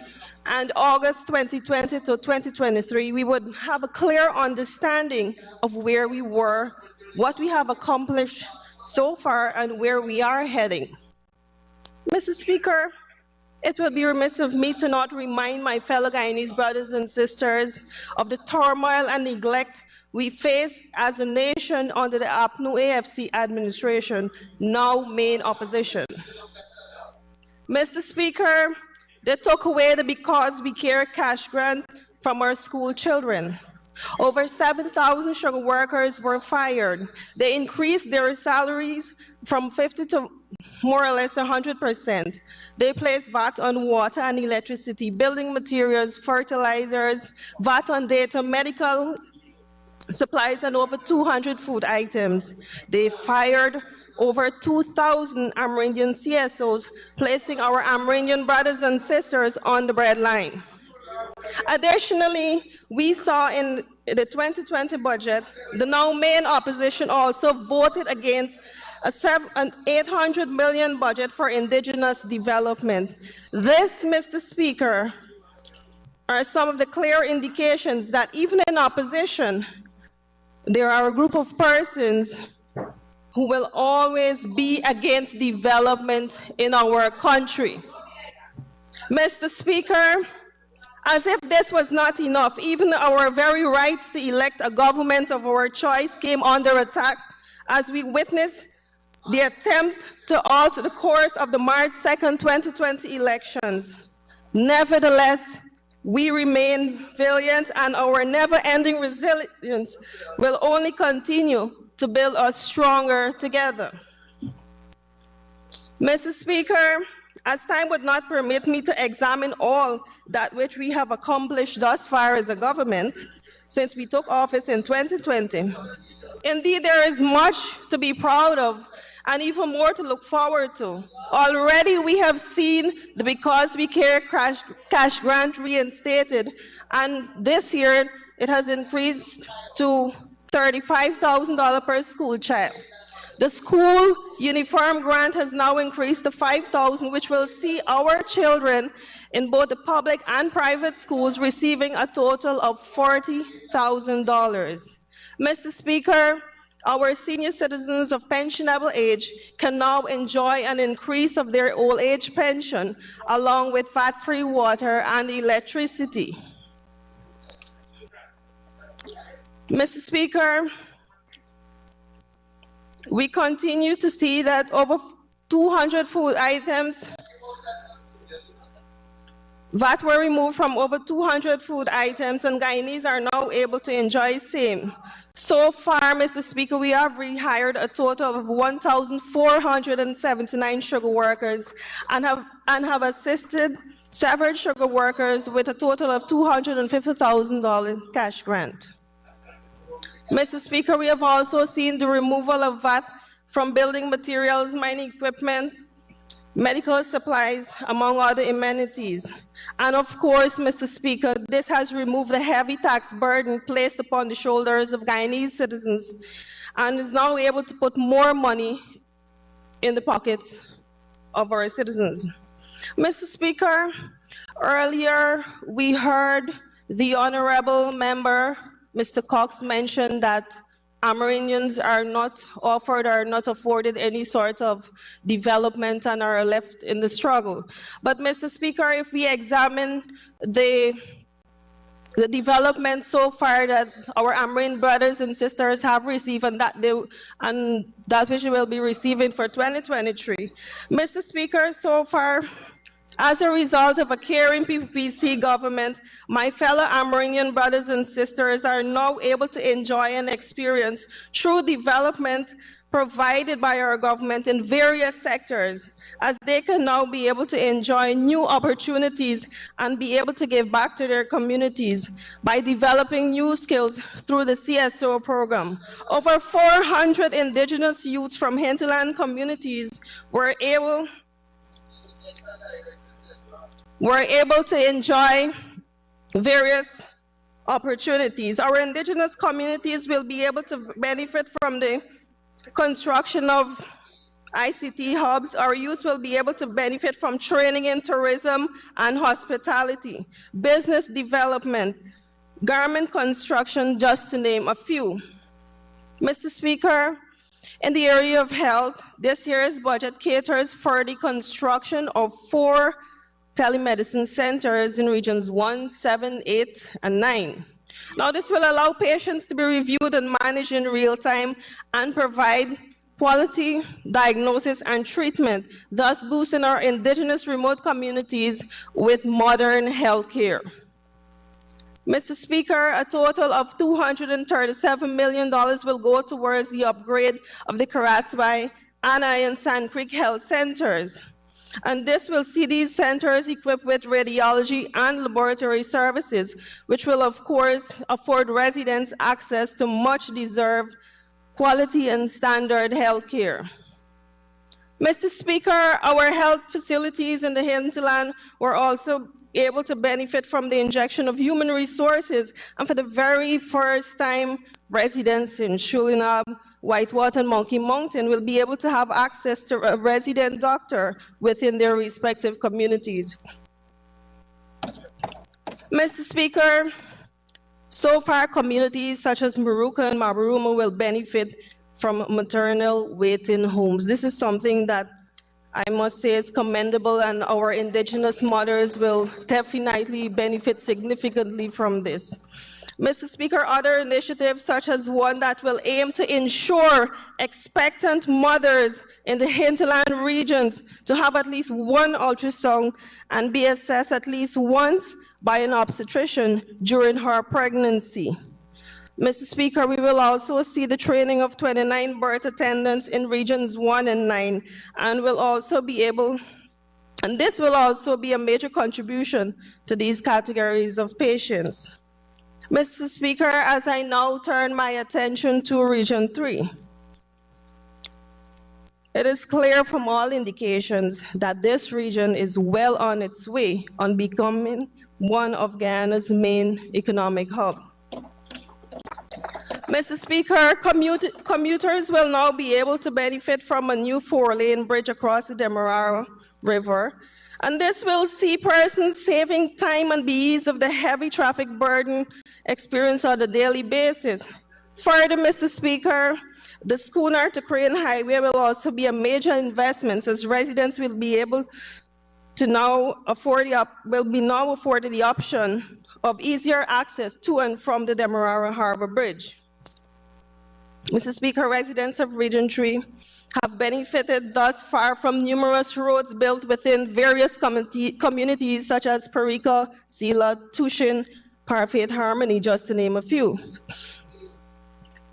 and August 2020 to 2023, we would have a clear understanding of where we were, what we have accomplished so far, and where we are heading. Mr. Speaker, it would be remiss of me to not remind my fellow Guyanese brothers and sisters of the turmoil and neglect we face as a nation under the APNU AFC administration, now main opposition. Mr. Speaker, they took away the Because We Care cash grant from our school children. Over 7,000 sugar workers were fired. They increased their salaries from 50 to more or less 100%. They placed VAT on water and electricity, building materials, fertilizers, VAT on data, medical supplies, and over 200 food items. They fired over 2,000 Amerindian CSOs, placing our Amerindian brothers and sisters on the breadline. Additionally, we saw in the 2020 budget, the now main opposition also voted against an 800 million budget for indigenous development. This, Mr. Speaker, are some of the clear indications that even in opposition, there are a group of persons who will always be against development in our country. Mr. Speaker, as if this was not enough, even our very rights to elect a government of our choice came under attack as we witnessed the attempt to alter the course of the March 2nd, 2020 elections. Nevertheless, we remain valiant, and our never-ending resilience will only continue to build us stronger together. Mr. Speaker, as time would not permit me to examine all that which we have accomplished thus far as a government since we took office in 2020, indeed there is much to be proud of and even more to look forward to. Already we have seen the Because We Care cash grant reinstated, and this year it has increased to $35,000 per school child. The school uniform grant has now increased to $5,000, which will see our children in both the public and private schools receiving a total of $40,000. Mr. Speaker, our senior citizens of pensionable age can now enjoy an increase of their old age pension along with VAT-free water and electricity. Mr. Speaker, we continue to see that over 200 food items, VAT were removed from over 200 food items, and Guyanese are now able to enjoy same. So far, Mr. Speaker, we have rehired a total of 1,479 sugar workers and have assisted several sugar workers with a total of $250,000 cash grant. Mr. Speaker, we have also seen the removal of VAT from building materials, mining equipment, medical supplies, among other amenities. And of course, Mr. Speaker, this has removed the heavy tax burden placed upon the shoulders of Guyanese citizens and is now able to put more money in the pockets of our citizens. Mr. Speaker, earlier we heard the honorable member, Mr. Cox, mention that Amerindians are not offered or not afforded any sort of development and are left in the struggle. But Mr. Speaker, if we examine the development so far that our Amerindian brothers and sisters have received and that which they will be receiving for 2023, Mr. Speaker, so far, as a result of a caring PPPC government, my fellow Amerindian brothers and sisters are now able to enjoy and experience true development provided by our government in various sectors, as they can now be able to enjoy new opportunities and be able to give back to their communities by developing new skills through the CSO program. Over 400 indigenous youths from hinterland communities were able to enjoy various opportunities. Our indigenous communities will be able to benefit from the construction of ICT hubs. Our youth will be able to benefit from training in tourism and hospitality, business development, garment construction, just to name a few. Mr. Speaker, in the area of health, this year's budget caters for the construction of 4 telemedicine centers in regions 1, 7, 8, and 9. Now, this will allow patients to be reviewed and managed in real time and provide quality diagnosis and treatment, thus boosting our indigenous remote communities with modern health care. Mr. Speaker, a total of $237 million will go towards the upgrade of the Karasbai, Anai, and Sand Creek Health Centers. And this will see these centers equipped with radiology and laboratory services, which will, of course, afford residents access to much-deserved quality and standard health care. Mr. Speaker, our health facilities in the hinterland were also able to benefit from the injection of human resources, and for the very first time, residents in Shulinab, Whitewater, and Monkey Mountain will be able to have access to a resident doctor within their respective communities. Mr. Speaker, so far communities such as Maruka and Mabaruma will benefit from maternal waiting homes. This is something that I must say is commendable, and our indigenous mothers will definitely benefit significantly from this. Mr. Speaker, other initiatives such as one that will aim to ensure expectant mothers in the hinterland regions to have at least one ultrasound and be assessed at least once by an obstetrician during her pregnancy. Mr. Speaker, we will also see the training of 29 birth attendants in regions 1 and 9, and will also be able, and this will also be a major contribution to these categories of patients. Mr. Speaker, as I now turn my attention to Region 3, it is clear from all indications that this region is well on its way on becoming one of Guyana's main economic hubs. Mr. Speaker, commuters will now be able to benefit from a new 4-lane bridge across the Demerara River, and this will see persons saving time and the ease of the heavy traffic burden experienced on a daily basis. Further, Mr. Speaker, the Schooner to Crane Highway will also be a major investment, as residents will be able to now afforded the option of easier access to and from the Demerara Harbor Bridge. Mr. Speaker, residents of Region 3 have benefited thus far from numerous roads built within various communities such as Perica, Sela, Tushin, Parfait, Harmony, just to name a few.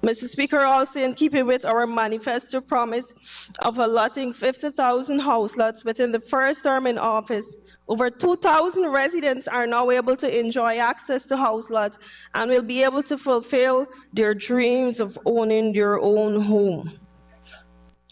Mr. Speaker, also in keeping with our manifesto promise of allotting 50,000 house lots within the first term in office, over 2,000 residents are now able to enjoy access to house lots and will be able to fulfill their dreams of owning their own home.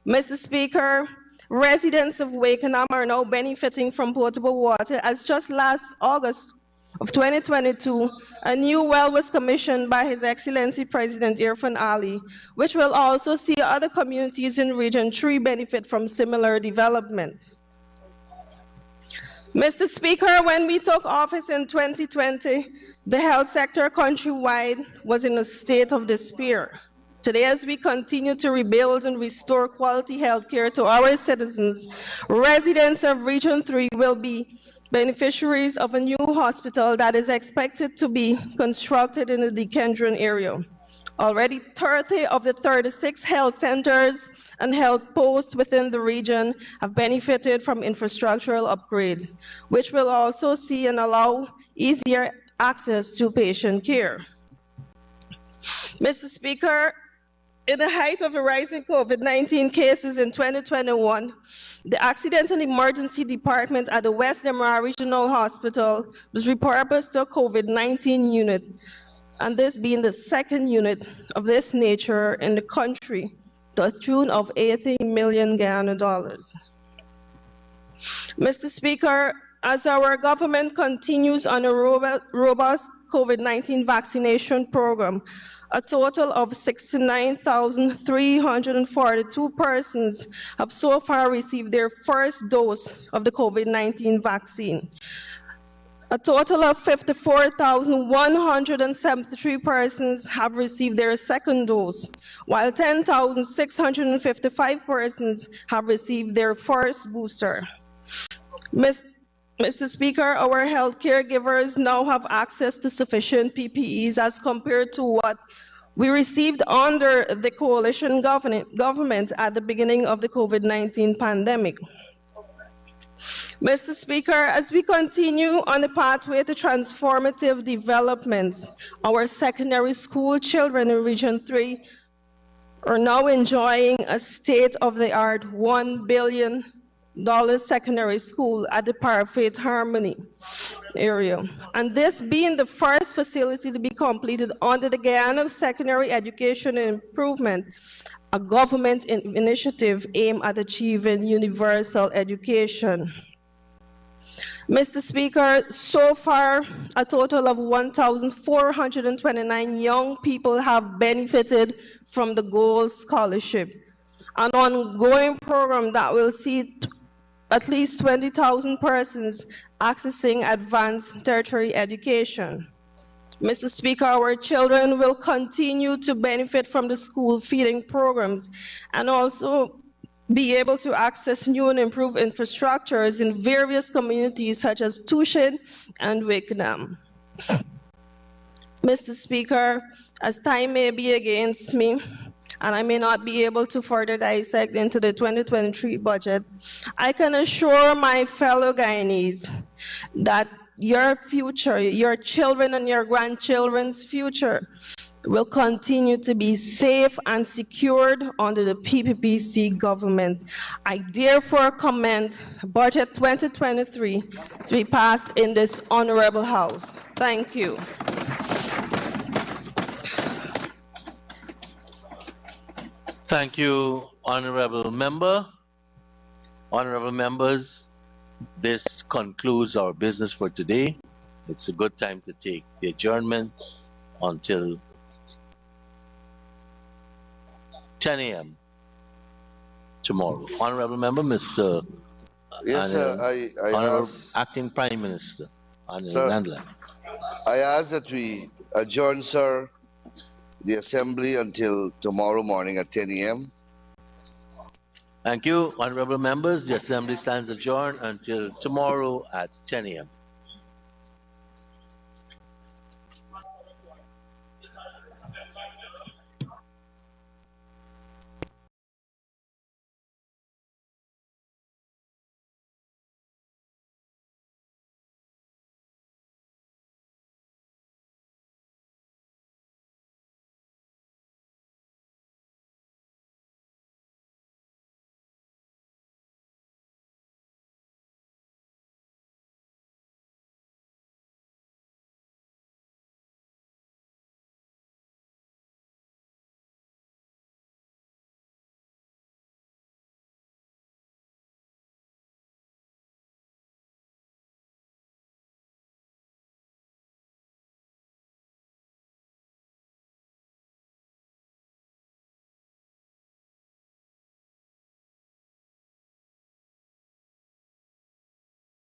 Mr. Speaker, residents of Wakenham are now benefiting from potable water, as just last August of 2022, a new well was commissioned by His Excellency President Irfan Ali, which will also see other communities in Region 3 benefit from similar development. Mr. Speaker, when we took office in 2020, the health sector countrywide was in a state of despair. Today, as we continue to rebuild and restore quality health care to our citizens, residents of Region 3 will be beneficiaries of a new hospital that is expected to be constructed in the Dekendron area. Already 30 of the 36 health centers and health posts within the region have benefited from infrastructural upgrades, which will also see and allow easier access to patient care. Mr. Speaker, in the height of the rising COVID-19 cases in 2021, the Accident and Emergency Department at the West Demerara Regional Hospital was repurposed to a COVID-19 unit, and this being the second unit of this nature in the country, to the tune of 80 million Guyana dollars. Mr. Speaker, as our government continues on a robust COVID-19 vaccination program, a total of 69,342 persons have so far received their first dose of the COVID-19 vaccine. A total of 54,173 persons have received their second dose, while 10,655 persons have received their first booster. Mr. Speaker, our health caregivers now have access to sufficient PPEs as compared to what we received under the coalition government at the beginning of the COVID-19 pandemic. Mr. Speaker, as we continue on the pathway to transformative developments, our secondary school children in Region 3 are now enjoying a state-of-the-art $1 billion secondary school at the Parfait Harmony area, and this being the first facility to be completed under the Guyana Secondary Education and Improvement, a government initiative aimed at achieving universal education. Mr. Speaker, so far, a total of 1,429 young people have benefited from the Gold Scholarship, an ongoing program that will see at least 20,000 persons accessing advanced tertiary education. Mr. Speaker, our children will continue to benefit from the school feeding programs and also be able to access new and improved infrastructures in various communities such as Tushin and Wakenham. Mr. Speaker, as time may be against me, and I may not be able to further dissect into the 2023 budget, I can assure my fellow Guyanese that your future, your children and your grandchildren's future will continue to be safe and secured under the PPPC government. I therefore commend Budget 2023 to be passed in this honorable House. Thank you. Thank you, Honorable Member. Honorable members, this concludes our business for today. It's a good time to take the adjournment until 10 a.m. tomorrow. Honorable Member, Mr. Yes, sir. Honorable Acting Prime Minister, Sir. Nandla. I ask that we adjourn, sir, the assembly until tomorrow morning at 10 a.m. Thank you, honorable members. The assembly stands adjourned until tomorrow at 10 a.m.